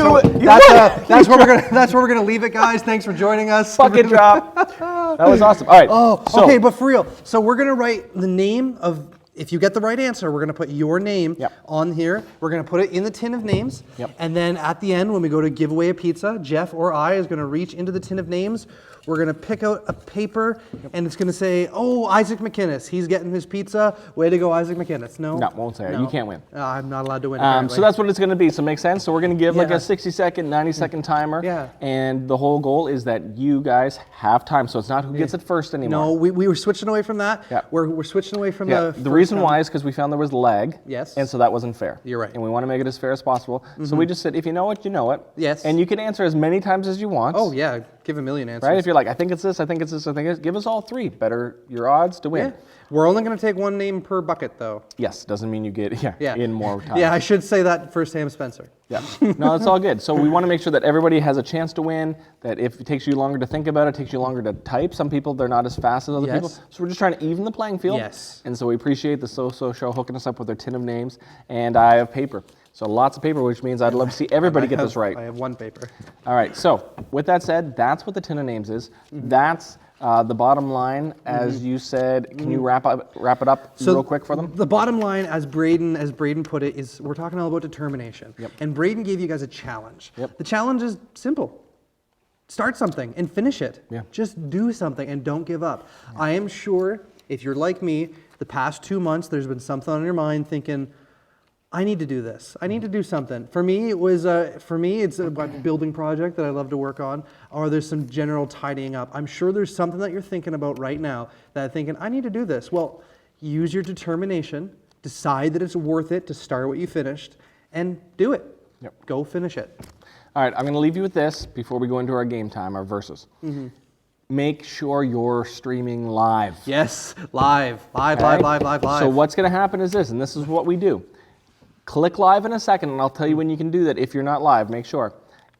that's where we're gonna leave it, guys. Thanks for joining us. Bucket drop. That was awesome. All right. Okay, but for real. So we're gonna write the name of. If you get the right answer, we're gonna put your name on here. We're gonna put it in the Tin of Names. And then at the end, when we go to give away a pizza, Geoff or I is gonna reach into the Tin of Names. We're gonna pick out a paper, and it's gonna say, "Oh, Isaac McInnes, he's getting his pizza. Way to go, Isaac McInnes." No, won't say it. You can't win. I'm not allowed to win. So that's what it's going to be. So it makes sense. So we're going to give like a 60-second, 90-second timer. Yeah. And the whole goal is that you guys have time. So it's not who gets it first anymore. No, we were switching away from that. Yeah. We're switching away from the reason why is because we found there was lag. Yes. And so that wasn't fair. You're right. And we want to make it as fair as possible. So we just said, if you know it, you know it. Yes. And you can answer as many times as you want. Oh yeah. give a million answers. Right? If you're like, I think it's this, I think it's this, I think it's give us all 3. Better your odds to win. Yeah. We're only going to take 1 name per bucket, though. Yes, doesn't mean you get Yeah. in more time. Yeah, I should say that for Sam Spencer. Yeah. No, it's all good. So we want to make sure that everybody has a chance to win, that if it takes you longer to think about it, takes you longer to type. Some people, they're not as fast as other Yes. people. So we're just trying to even the playing field. Yes. And so we appreciate the So Show hooking us up with their tin of names. And I have paper. So lots of paper, which means I'd love to see everybody get this right. I have 1 paper. All right. So with that said, that's what the tin of names is. That's the bottom line, as you said. Can you wrap it up real quick for them? The bottom line, as Braden put it, is we're talking all about determination. Yep. And Braden gave you guys a challenge. Yep. The challenge is simple. Start something and finish it. Yeah. Just do something and don't give up. I am sure if you're like me, the past 2 months, there's been something on your mind thinking, I need to do this. I need to do something. For me, it's a building project that I love to work on, or there's some general tidying up. I'm sure there's something that you're thinking about right now that I'm thinking, I need to do this. Well, use your determination, decide that it's worth it to start what you finished, and do it. Yep. Go finish it. All right, I'm going to leave you with this before we go into our game time, our verses. Make sure you're streaming live. Yes, live. So what's going to happen is this, and this is what we do. Click live in a second, and I'll tell you when you can do that. If you're not live, make sure.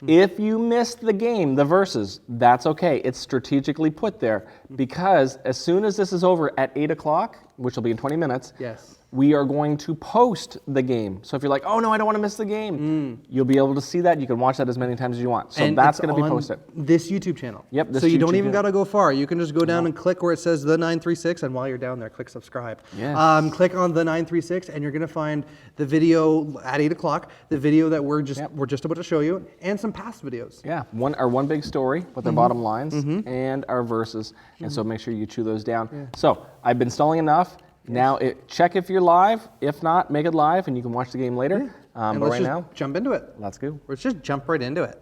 If you missed the game, the verses, that's okay. It's strategically put there because as soon as this is over at 8 o'clock, which will be in 20 minutes, Yes. we are going to post the game. So if you're like, oh no, I don't want to miss the game, you'll be able to see that. You can watch that as many times as you want. So And that's it's going to be on posted. This YouTube channel. Yep, this So you don't YouTube even channel. got to go far. You can just go down and click where it says the 936, and while you're down there, click subscribe. Yes. Click on the 936, and you're going to find the video at 8 o'clock. The video that we're just about to show you, and some past videos. Yeah, our one big story with our bottom lines and our verses. And so make sure you chew those down. So I've been stalling enough. Now, check if you're live. If not, make it live, and you can watch the game later. And But let's right just now, jump into it. let's go. Let's just jump right into it.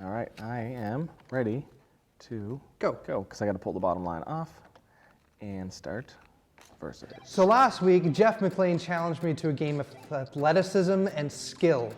All right, I am ready to Go. because I got to pull the bottom line off and start verses. So last week, Geoff McLean challenged me to a game of athleticism and skill.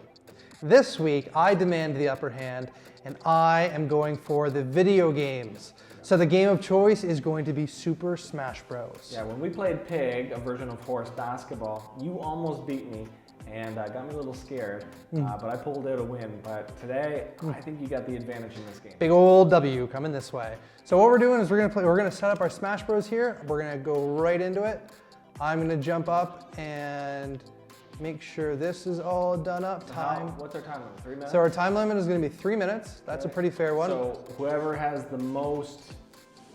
This week, I demand the upper hand, and I am going for the video games. So the game of choice is going to be Super Smash Bros. Yeah, when we played Pig, a version of horse basketball, you almost beat me and got me a little scared, but I pulled out a win. But today, I think you got the advantage in this game. Big old W coming this way. So what we're doing is we're gonna set up our Smash Bros here. We're gonna go right into it. I'm gonna jump up and make sure this is all done up. Time. What's our time limit? 3 minutes? So our time limit is gonna be 3 minutes. That's a pretty fair one. So whoever has the most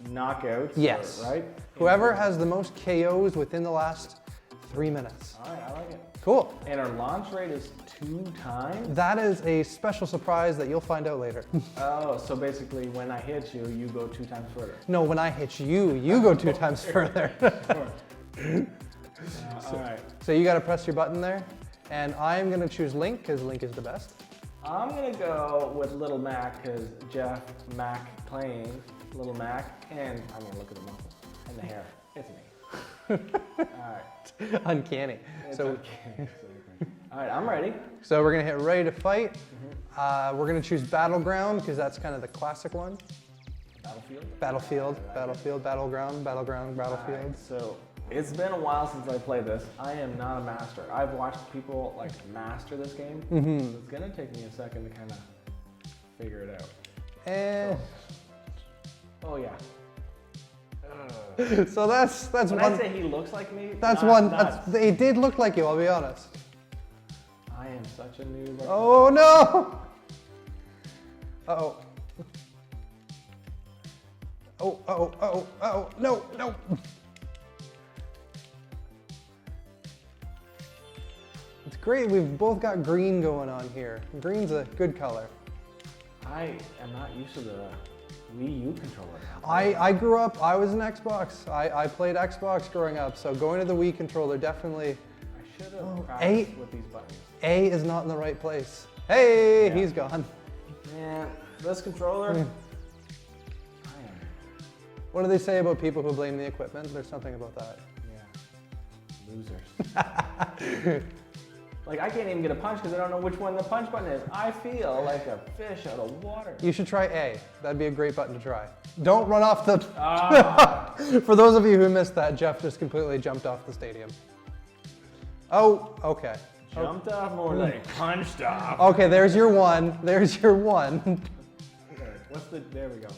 knockouts, Yes. right? Whoever has the most KOs within the last 3 minutes. All right, I like it. Cool. And our launch rate is 2 times? That is a special surprise that you'll find out later. Oh, so basically when I hit you, you go 2 times further. No, when I hit you, you go 2 times further. All right. So you gotta press your button there. And I'm gonna choose Link, because Link is the best. I'm gonna go with Little Mac because Geoff Mac playing Little Mac, and I mean look at the muscles and the hair. It's me. All right. Uncanny. So So, all right, I'm ready. so we're gonna hit ready to fight. We're gonna choose Battleground, because that's kind of the classic one. Battlefield. Battleground, Battlefield. All right, so it's been a while since I played this. I am not a master. I've watched people like master this game. So it's gonna take me a second to kind of figure it out. And Oh yeah. so that's When one. I say he looks like me, That's not one. nuts. It did look like you. I'll be honest. I am such a noob. Oh no! Uh-oh. Oh, no. It's great, we've both got green going on here. Green's a good color. I am not used to the Wii U controller. I grew up, I was an Xbox. I played Xbox growing up, so going to the Wii controller definitely, I should have A. practiced with these buttons. A is not in the right place. Hey, Yeah. he's gone. Man, this controller. I am. What do they say about people who blame the equipment? There's something about that. Yeah. Losers. Like, I can't even get a punch because I don't know which one the punch button is. I feel like a fish out of water. You should try A. That'd be a great button to try. Don't run off the... For those of you who missed that, Geoff just completely jumped off the stadium. Oh, okay. Jumped off more like punched off. Okay, there's your one. There's your one. Okay, what's the... There we go.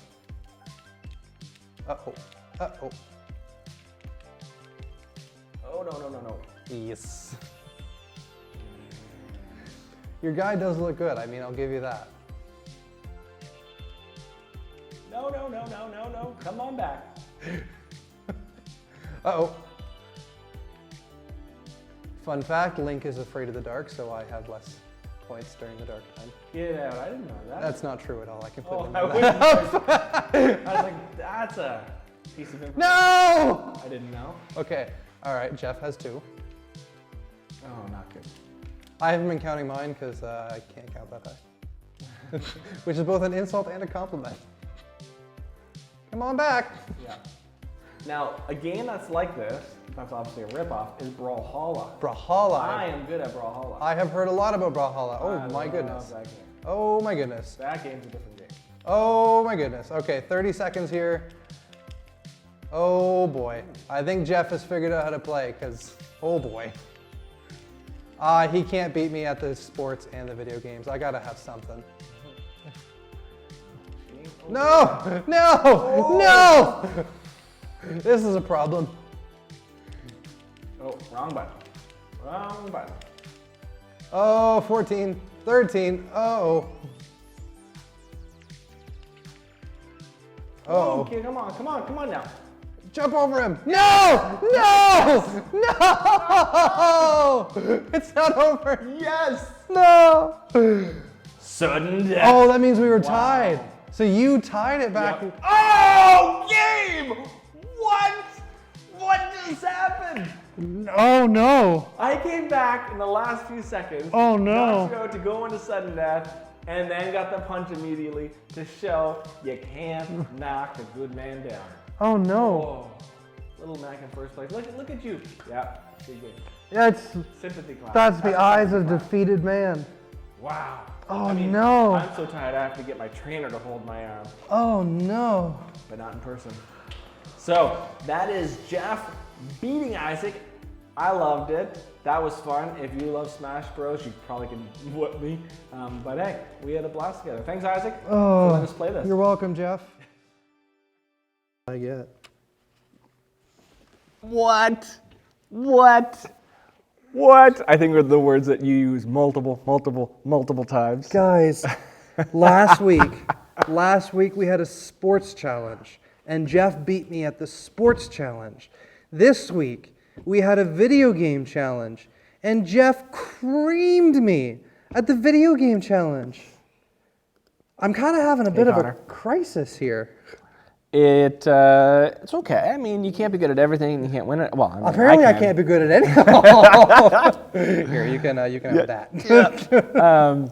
Uh-oh. Uh-oh. Oh, no. Yes. Your guy does look good. I mean, I'll give you that. No. Come on back. Uh-oh. Fun fact, Link is afraid of the dark, so I have less points during the dark time. Get out. I didn't know that. That's not true at all. I completely I know wouldn't. that. I was like, that's a piece of information. No! I didn't know. Okay. All right, Geoff has 2. Oh, not good. I haven't been counting mine because I can't count that high. Which is both an insult and a compliment. Come on back. Yeah. Now, a game that's like this, that's obviously a ripoff, is Brawlhalla. Brawlhalla. I am good at Brawlhalla. I have heard a lot about Brawlhalla. Oh my love goodness. that game. Oh my goodness. That game's a different game. Oh my goodness. Okay, 30 seconds here. Oh boy. I think Geoff has figured out how to play because, oh boy. He can't beat me at the sports and the video games. I gotta have something. No! No! No! This is a problem. Oh, wrong button. Wrong button. Oh, 14, 13, oh. Oh. Okay, come on now. Jump over him. No! No! No! It's not over. Yes! No! Sudden death. Oh, that means we were tied. So you tied it back. Yep. Oh, game! What? What just happened? Oh no. I came back in the last few seconds. Oh, no. Knocked you out to go into sudden death, and then got the punch immediately to show you can't knock a good man down. Oh no. Oh, little Mac in first place. Look at you. Yeah, good game. Yeah, it's Sympathy class. that's the eyes of sympathy class. defeated man. Wow. Oh I mean, no. I'm so tired I have to get my trainer to hold my arm, Oh no. but not in person. So that is Geoff beating Isaac. I loved it. That was fun. If you love Smash Bros, you probably can whoop me. But hey, we had a blast together. Thanks, Isaac, for letting us play this. You're welcome, Geoff. I get. What? I think are the words that you use multiple times. Guys, last week we had a sports challenge, and Geoff beat me at the sports challenge. This week we had a video game challenge, and Geoff creamed me at the video game challenge. I'm kind of having a bit of a crisis here. It's okay. I mean, you can't be good at everything, and you can't win it. Well, I mean, Apparently, I can't be good at anything. Here, you can have that. Yeah.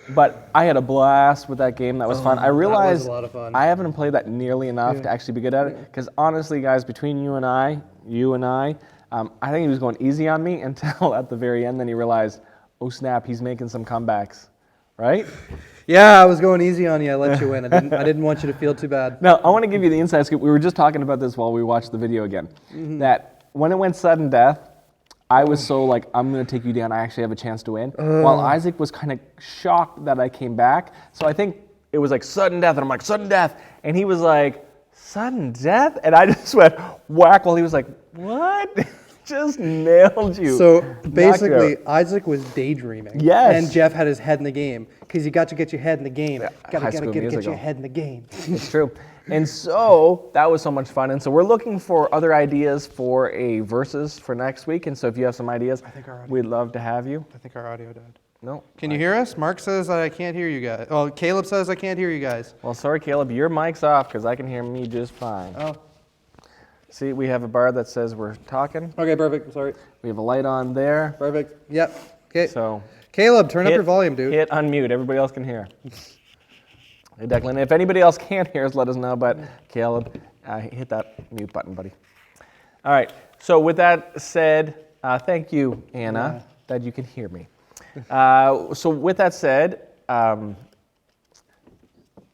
But I had a blast with that game. That was fun. I realized that was a lot of fun. I haven't played that nearly enough to actually be good at it. Because honestly, guys, between you and I, I think he was going easy on me until at the very end. Then he realized, oh snap, he's making some comebacks, right? Yeah, I was going easy on you. I let you win. I didn't want you to feel too bad. Now, I want to give you the inside scoop. We were just talking about this while we watched the video again. That when it went sudden death, I was so like, I'm going to take you down. I actually have a chance to win. While Isaac was kind of shocked that I came back. So I think it was like sudden death. And I'm like, sudden death. And he was like, sudden death? And I just went whack while he was like, what? Just nailed you. So basically, Isaac was daydreaming. Yes. And Geoff had his head in the game because you got to get your head in the game. High Gotta School get your Musical. head in the game. It's true. And so that was so much fun. And so we're looking for other ideas for a versus for next week. And so if you have some ideas, we'd love to have you. I think our audio died. No. Can you hear us? Mark says that I can't hear you guys. Oh, Caleb says I can't hear you guys. Well, sorry, Caleb. Your mic's off because I can hear me just fine. Oh. See, we have a bar that says we're talking. Okay, perfect. Sorry. We have a light on there. Perfect. Yep. Okay. So Caleb, turn up your volume, dude. Hit unmute. Everybody else can hear. Hey, Declan. If anybody else can't hear us, let us know. But Caleb, hit that mute button, buddy. All right. So with that said, thank you, Anna. that you can hear me. So with that said,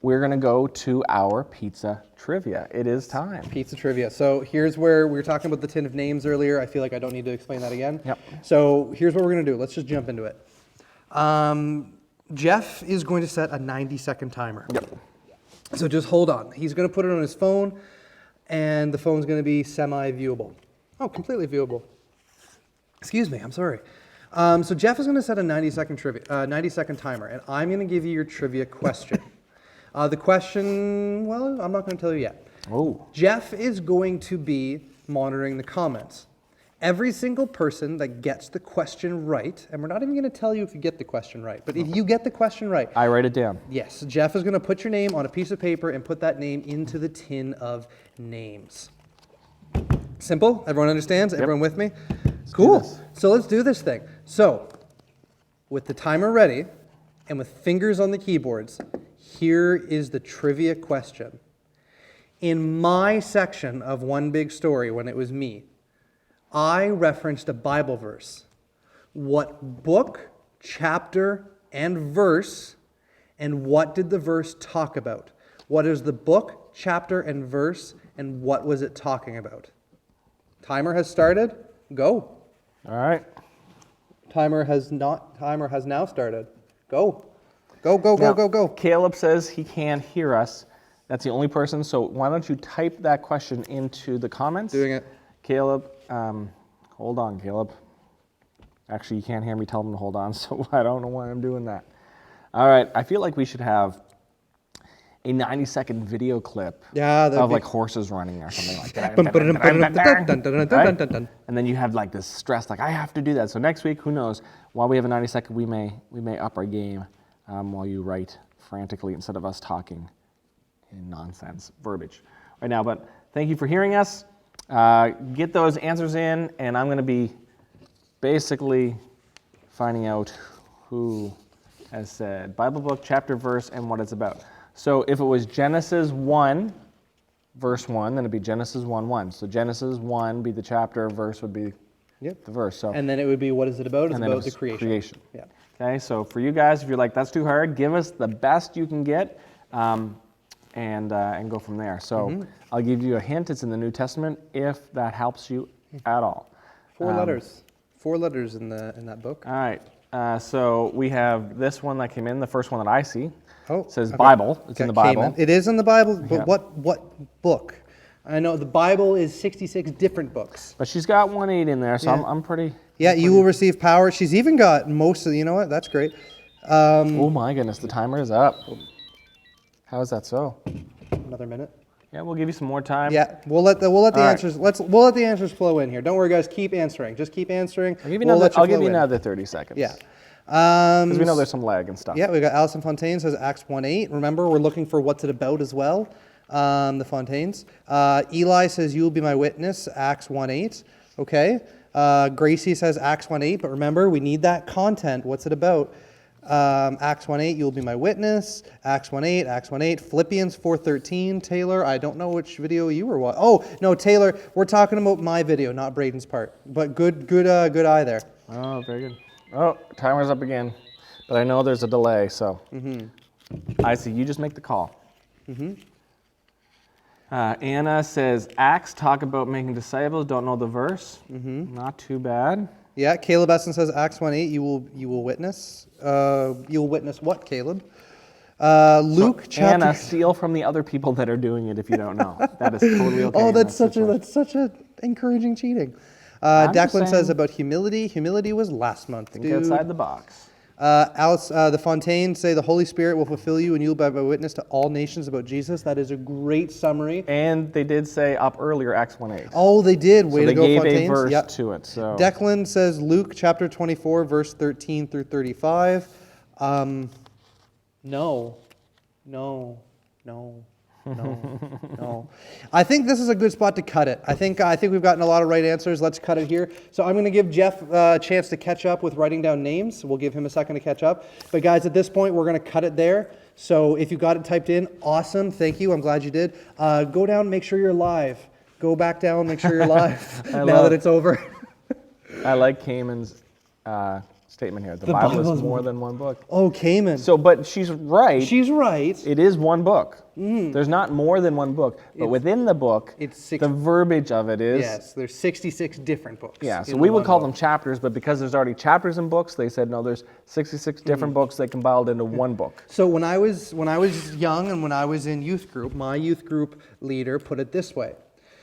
we're going to go to our pizza trivia. It is time. Pizza trivia. So here's where we were talking about the tin of names earlier. I feel like I don't need to explain that again. Yep. So here's what we're going to do. Let's just jump into it. Jeff is going to set a 90-second timer. Yep. So just hold on. He's going to put it on his phone, and the phone's going to be semi-viewable. Oh, completely viewable. Excuse me, I'm sorry. So Jeff is going to set a 90-second timer, and I'm going to give you your trivia question. The question, well, I'm not going to tell you yet. Oh. Jeff is going to be monitoring the comments. Every single person that gets the question right, and we're not even going to tell you if you get the question right, but if you get the question right, I write it down. yes, Jeff is going to put your name on a piece of paper and put that name into the tin of names. Simple? Everyone understands? Everyone with me? Cool. So let's do this thing. So, with the timer ready and with fingers on the keyboards, here is the trivia question. In my section of One Big Story, when it was me, I referenced a Bible verse. What book, chapter, and verse, and what did the verse talk about? What is the book, chapter, and verse, and what was it talking about? Timer has started. Go. All right. Timer has now started. Go. Go, go, go, Now, go, go. Caleb says he can't hear us. That's the only person, so why don't you type that question into the comments? Doing it. Caleb, hold on, Caleb. Actually, you can't hear me tell him to hold on, so I don't know why I'm doing that. All right, I feel like we should have a 90-second video clip of like horses running or something like that. Right? And then you have like this stress, like I have to do that. So next week, who knows? While we have a 90-second, we may up our game while you write frantically instead of us talking in nonsense verbiage right now. But thank you for hearing us. Get those answers in, and I'm going to be basically finding out who has said Bible book, chapter, verse, and what it's about. So if it was Genesis 1, verse 1, then it'd be Genesis 1:1. So Genesis 1 be the chapter, verse would be the verse. So And then it would be, what is it about? It's and then about it was the creation. Yeah. Okay, so for you guys, if you're like, that's too hard, give us the best you can get and go from there. So I'll give you a hint. It's in the New Testament, if that helps you at all. 4 letters. 4 letters in that book. All right. So we have this one that came in, the first one that I see. Oh, it says okay. Bible. It's in the Bible. It is in the Bible, but Yeah. what book? I know the Bible is 66 different books. But she's got 1:8 in there, so Yeah. I'm pretty... Yeah, you will receive power. She's even got most of, you know what, that's great. Oh my goodness, the timer is up. How is that so? Another minute. Yeah, we'll give you some more time. Yeah, we'll let the right. answers we'll let the answers flow in here. Don't worry, guys. Keep answering. Just keep answering. I'll give you We'll another, let I'll give flow you in. another 30 seconds. Yeah. Because we know there's some lag and stuff. Yeah, we got Alison Fontaine says Acts 1:8. Remember, we're looking for what's it about as well. The Fontaines. Eli says you will be my witness. Acts 1:8. Okay. Gracie says Acts 1:8. But remember, we need that content. What's it about? Acts 1:8. You will be my witness. Acts 1:8. Acts 1:8. Philippians 4:13. Taylor, I don't know which video you were watching. Oh no, Taylor, we're talking about my video, not Braden's part. But good eye there. Oh, very good. Oh, timer's up again. But I know there's a delay, so. I see. You just make the call. Anna says, Acts talk about making disciples. Don't know the verse. Not too bad. Yeah, Caleb Essen says Acts 1:8. You will witness. You will witness what, Caleb? Luke chapter. Anna, steal from the other people that are doing it if you don't know. That is totally okay. Oh, in that's that such a encouraging cheating. just Declan says saying. about humility. Humility was last month, Think dude. outside the box. Alice, the Fontaine say the Holy Spirit will fulfill you and you will be a witness to all nations about Jesus. That is a great summary. And they did say up earlier, Acts 1:8. Oh, they did. Way So to they go, gave Fontaines. a verse Yep. to it. So Declan says Luke chapter 24, verse 13 through 35. No. I think this is a good spot to cut it. I think we've gotten a lot of right answers. Let's cut it here. So I'm going to give Geoff a chance to catch up with writing down names. We'll give him a second to catch up. But guys, at this point, we're going to cut it there. So if you got it typed in, awesome. Thank you. I'm glad you did. Go down, make sure you're live. Go back down, make sure you're live now that it's over. I like Cayman's statement here. The Bible is more than one book. Oh, Cayman. So, but she's right. She's right. It is one book. There's not more than one book, but within the book, the verbiage of it is. Yes, there's 66 different books. Yeah, so we would call them chapters, but because there's already chapters in books, they said no. There's 66 different books they compiled into one book. So when I was young and when I was in youth group, my youth group leader put it this way.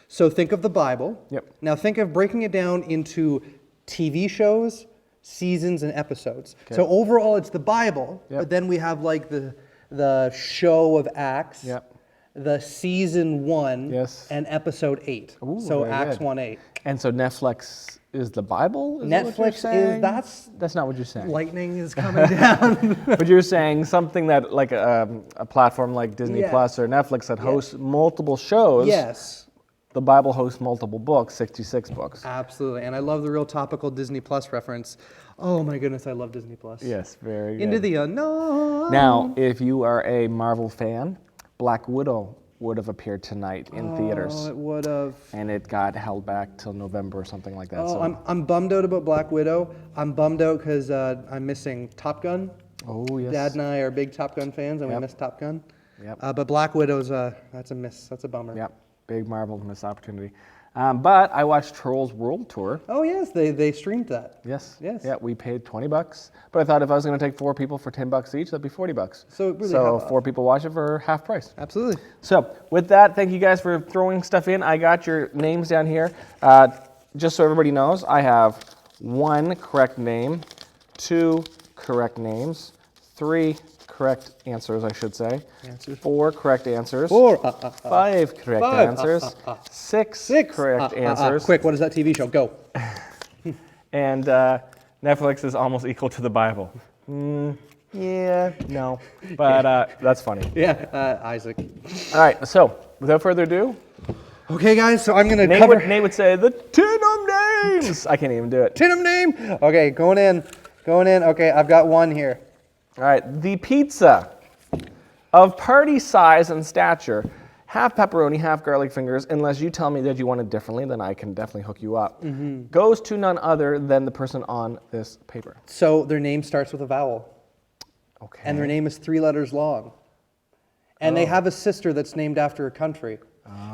So think of the Bible. Yep. Now think of breaking it down into TV shows, seasons, and episodes. Okay. So overall, it's the Bible, Yep. but then we have like the show of Acts, Yep. the season 1, Yes. and episode 8. Ooh, So very Acts good. 1:8. And so Netflix is the Bible? Is that what you're Netflix saying? that's not what you're saying. lightning is coming down. But you're saying something that like a platform like Disney Yeah. Plus or Netflix that hosts multiple shows. Yes. The Bible hosts multiple books, 66 books. Absolutely, and I love the real topical Disney Plus reference. Oh my goodness, I love Disney Plus. Yes, very good. Into the unknown. Now, if you are a Marvel fan, Black Widow would have appeared tonight in theaters. Oh, it would have. And it got held back till November or something like that. Oh, so. I'm bummed out about Black Widow. I'm bummed out because I'm missing Top Gun. Oh, yes. Dad and I are big Top Gun fans, and we Yep. miss Top Gun. Yep. But Black Widow's that's a miss. That's a bummer. Yep, big Marvel missed opportunity. But I watched Trolls World Tour. Oh yes, they streamed that. Yes. Yes. Yeah, we paid $20, but I thought if I was going to take 4 people for $10 each, that'd be $40. So really 4 people watch it for half price. Absolutely. So with that, thank you guys for throwing stuff in. I got your names down here. Just so everybody knows, I have 1 correct name, 2 correct names, 3 correct answers, I should say. 4 correct answers. 4. 5 correct 5. answers. 6 correct answers. Quick, what is that TV show? Go. And Netflix is almost equal to the Bible. Yeah, no, but that's funny. Yeah, Isaac. All right, so without further ado, Okay, guys, so I'm gonna Nate cover. Nate would say the 10 of names. I can't even do it. 10 of name. Okay, going in. Okay, I've got 1 here. All right, the pizza of party size and stature, half pepperoni, half garlic fingers, unless you tell me that you want it differently, then I can definitely hook you up, goes to none other than the person on this paper. So their name starts with a vowel, Okay. and their name is 3 letters long. And they have a sister that's named after a country.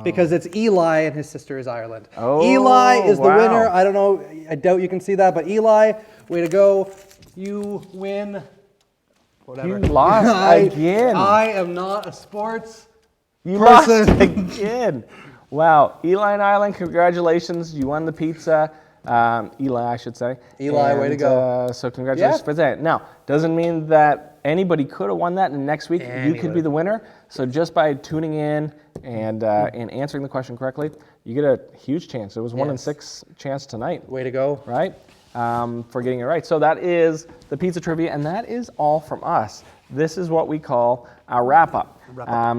Because it's Eli and his sister is Ireland. Oh, Eli is the wow. winner. I don't know, I doubt you can see that, but Eli, way to go. You win. Whatever. You lost again. I am not a sports You person. lost again. Wow. Eli and Island, congratulations. You won the pizza. Eli, I should say. Eli, way to go. So congratulations Yeah. for that. Now, doesn't mean that anybody could have won that, and next week you could be the winner. So just by tuning in and answering the question correctly, you get a huge chance. It was 1 in 6 chance tonight. Way to go. Right? For getting it right. So that is the pizza trivia, and that is all from us. This is what we call our wrap-up.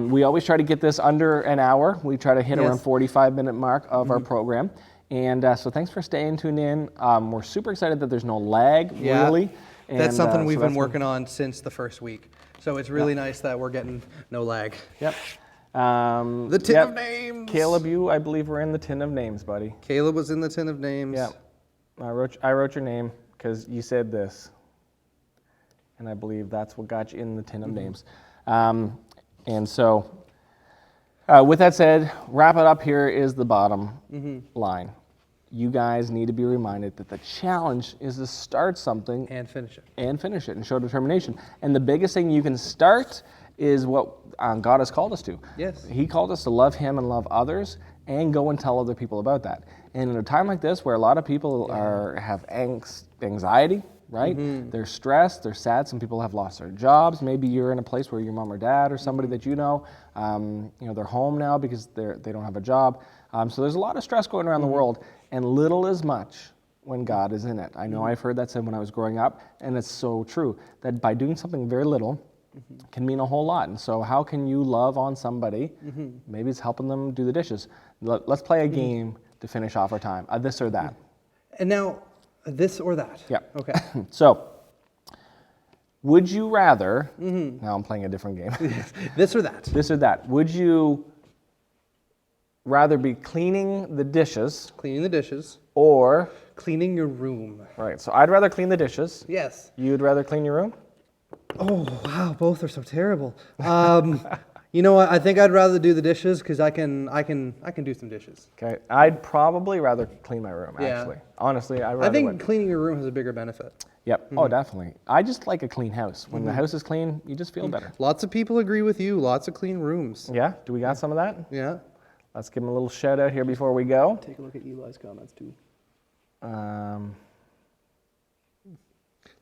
We always try to get this under an hour. We try to hit around 45-minute mark of our program. And so thanks for staying tuned in. We're super excited that there's no lag, really. And, That's something we've so been that's working on since the first week. So it's really nice that we're getting no lag. Yep. The 10 of names. Caleb, you, I believe, were in the 10 of names, buddy. Caleb was in the 10 of names. Yep. I wrote your name because you said this. And I believe that's what got you in the 10 of names. And so, with that said, wrap it up. Here is the bottom line. You guys need to be reminded that the challenge is to start something And finish it. and show determination. And the biggest thing you can start is what God has called us to. Yes. He called us to love Him and love others and go and tell other people about that. And in a time like this where a lot of people have anxiety, right? They're stressed, they're sad. Some people have lost their jobs. Maybe you're in a place where your mom or dad or somebody that you know, they're home now because they don't have a job. So there's a lot of stress going around the world, and little is much when God is in it. I know I've heard that said when I was growing up, and it's so true, that by doing something very little can mean a whole lot. And so how can you love on somebody? Maybe it's helping them do the dishes. Let's play a game to finish off our time, this or that. And now, this or that. Yeah. Okay. So, would you rather, now I'm playing a different game. This or that. This or that. Would you rather be cleaning the dishes Cleaning the dishes. or Cleaning your room. Right, so I'd rather clean the dishes. Yes. You'd rather clean your room? Oh, wow, both are so terrible. You know what? I think I'd rather do the dishes because I can do some dishes. Okay, I'd probably rather clean my room, Yeah. actually. Honestly, I I think would. cleaning your room has a bigger benefit. Yep, oh, definitely. I just like a clean house. When the house is clean, you just feel better. Lots of people agree with you. Lots of clean rooms. Yeah, do we got some of that? Yeah. Let's give him a little shout out here before we go. Take a look at Eli's comments too.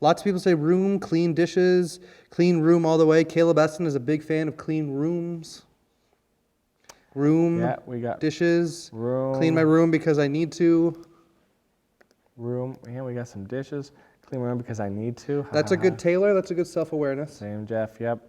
Lots of people say room, clean dishes, clean room all the way. Caleb Essen is a big fan of clean rooms. Room, Yeah, we got dishes, room. clean my room because I need to. Room, yeah, we got some dishes. Clean my room because I need to. That's a good Taylor. That's a good self-awareness. Same, Jeff, yep.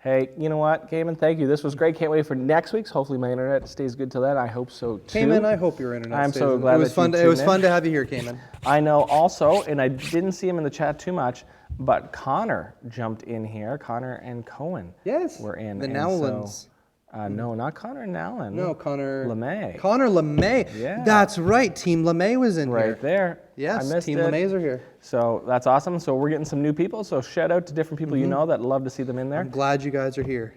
Hey, you know what, Gaiman, thank you. This was great. Can't wait for next week's. Hopefully my internet stays good till then. I hope so too. Cayman, I hope your internet I'm stays so in. glad it was that fun. you It was tuned fun in. to have you here, Cayman. I know also, and I didn't see him in the chat too much, but Connor jumped in here. Connor and Cohen Yes. were in. The and Nowlands. so- no, not Connor and Nowlan. No, Connor LeMay. Connor LeMay. Yeah. That's right. Team LeMay was in Right here. there. Yes, I missed Team it. LeMays are here. So that's awesome. So we're getting some new people. So shout out to different people you know that love to see them in there. I'm glad you guys are here.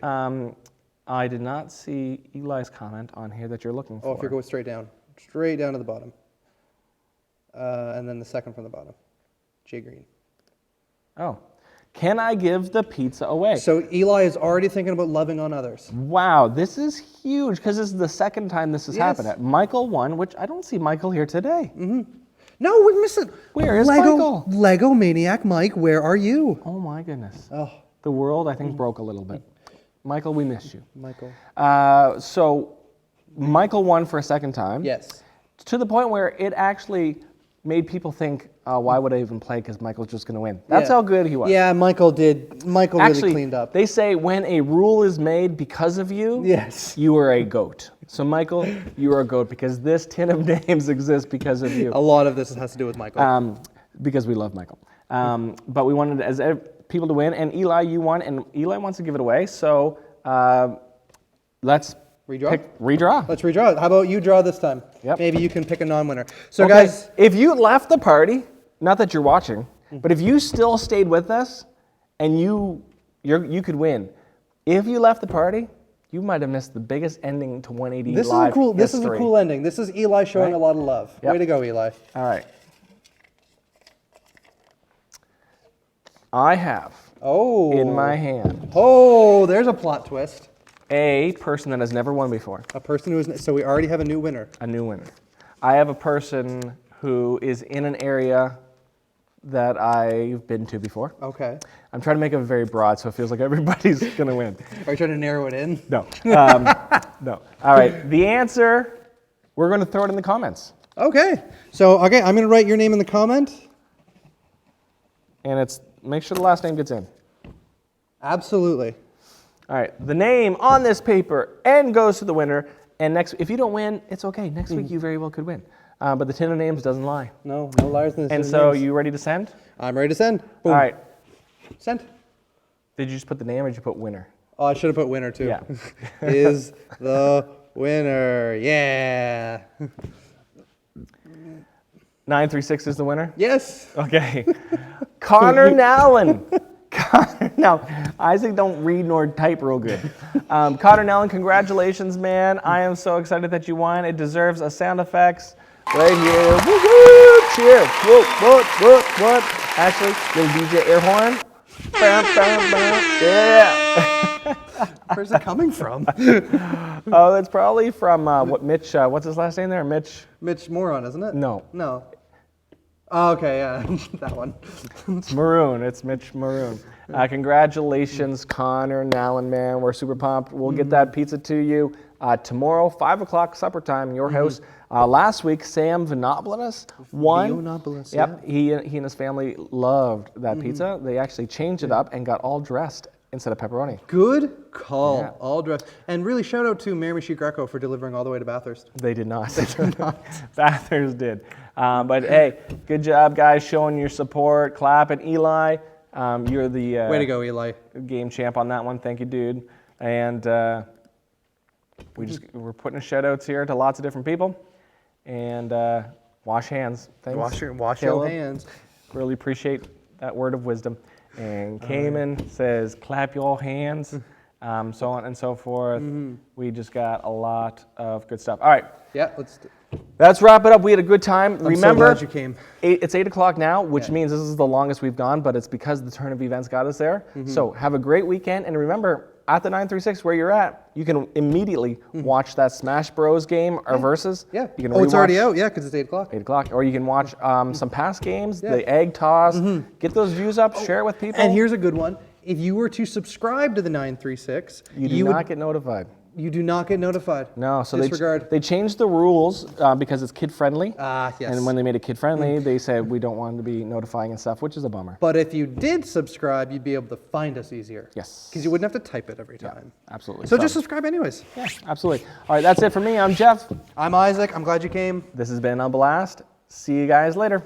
I did not see Eli's comment on here that you're looking for. Oh, if you're going straight down to the bottom. And then the second from the bottom. Jay Green. Oh. Can I give the pizza away? So Eli is already thinking about loving on others. Wow, this is huge because this is the second time this has happened. Yes. Michael won, which I don't see Michael here today. No, we're missing. Where is Lego, Michael? Lego Maniac Mike, where are you? Oh my goodness. Oh, The world, I think, broke a little bit. Michael, we miss you. Michael. So Michael won for a second time. Yes. To the point where it actually made people think, why would I even play? Because Michael's just going to win. That's Yeah. how good he was. Yeah, Michael did. Michael Actually, really cleaned up. they say when a rule is made because of you, Yes. you are a goat. So Michael, you are a goat because this tin of names exists because of you. A lot of this has to do with Michael. Because we love Michael. But we wanted people to win, and Eli, you won, and Eli wants to give it away. So let's Redraw? redraw. Let's redraw it. How about you draw this time? Yep. Maybe you can pick a non-winner. So Okay, guys, if you left the party, not that you're watching, but if you still stayed with us, and you could win. If you left the party, you might have missed the biggest ending to 180 this live is a history. cool ending. This is Eli showing Right? a lot of love. Yep. Way to go, Eli. All right. I have Oh. in my hand Oh, there's a plot twist. a person that has never won before, A person who is, so we already have a new winner. a new winner. I have a person who is in an area that I've been to before. Okay. I'm trying to make it very broad so it feels like everybody's going to win. Are you trying to narrow it in? No. No. All right. The answer, we're going to throw it in the comments. Okay. So, I'm going to write your name in the comment. And it's, make sure the last name gets in. Absolutely. All right. The name on this paper and goes to the winner. And next, if you don't win, it's okay. Next week you very well could win. But the tin of names doesn't lie. No liars in this. And so you ready to send? I'm ready to send. Boom. All right. Send. Did you just put the name or did you put winner? Oh, I should have put winner too. Yeah. Is the winner. Yeah. 936 is the winner? Yes. Okay. Connor Nallen. Now, Isaac don't read nor type real good. Connor Nallen, congratulations, man. I am so excited that you won. It deserves a sound effects right here. Woo woo! Cheer. Whoop, whoop, whoop, whoop. Actually, little DJ air horn. Bam, bam, bam. Yeah. Where's it coming from? Oh, it's probably from what Mitch, what's his last name there? Mitch? Mitch Moron, isn't it? No. No. Oh, okay, yeah, that one. Maroon. It's Mitch Maroon. Congratulations, Connor Nallen, man. We're super pumped. We'll get that pizza to you tomorrow, 5 o'clock supper time in your house. Last week, Sam Vinopolis won. Vinopolis, Yep. He and his family loved that pizza. They actually changed it up and got all dressed instead of pepperoni. Good call. Yeah. All dressed. And really shout out to Miramichi Greco for delivering all the way to Bathurst. They did not. They did not. Bathurst did. But hey, good job, guys, showing your support. Clapping. Eli, you're the Way to go, Eli. game champ on that one. Thank you, dude. And we're putting shout outs here to lots of different people. And Wash hands. Thanks. Wash your Caleb. hands. Really appreciate that word of wisdom. And Cayman says, clap your hands, so on and so forth. We just got a lot of good stuff. All right. Yeah, Let's wrap it up. We had a good time. I'm Remember, so glad you came. It's 8 o'clock now, which means this is the longest we've gone, but it's because the turn of events got us there. So have a great weekend. And remember, at the 936 where you're at, you can immediately watch that Smash Bros game or Versus. Yeah. You can It's already rewatch out. Yeah, because it's 8 o'clock. 8 o'clock. Or you can watch some past games, the egg toss. Get those views up, share it with people. And here's a good one. If you were to subscribe to the 936, you do not get notified. You do not get notified. No, so Disregard. they changed the rules because it's kid-friendly. Yes. And when they made it kid-friendly, they said we don't want to be notifying and stuff, which is a bummer. But if you did subscribe, you'd be able to find us easier. Yes. Because you wouldn't have to type it every time. Absolutely. So just subscribe anyways. Yeah, absolutely. All right, that's it for me. I'm Geoff. I'm Isaac. I'm glad you came. This has been On Blast. See you guys later.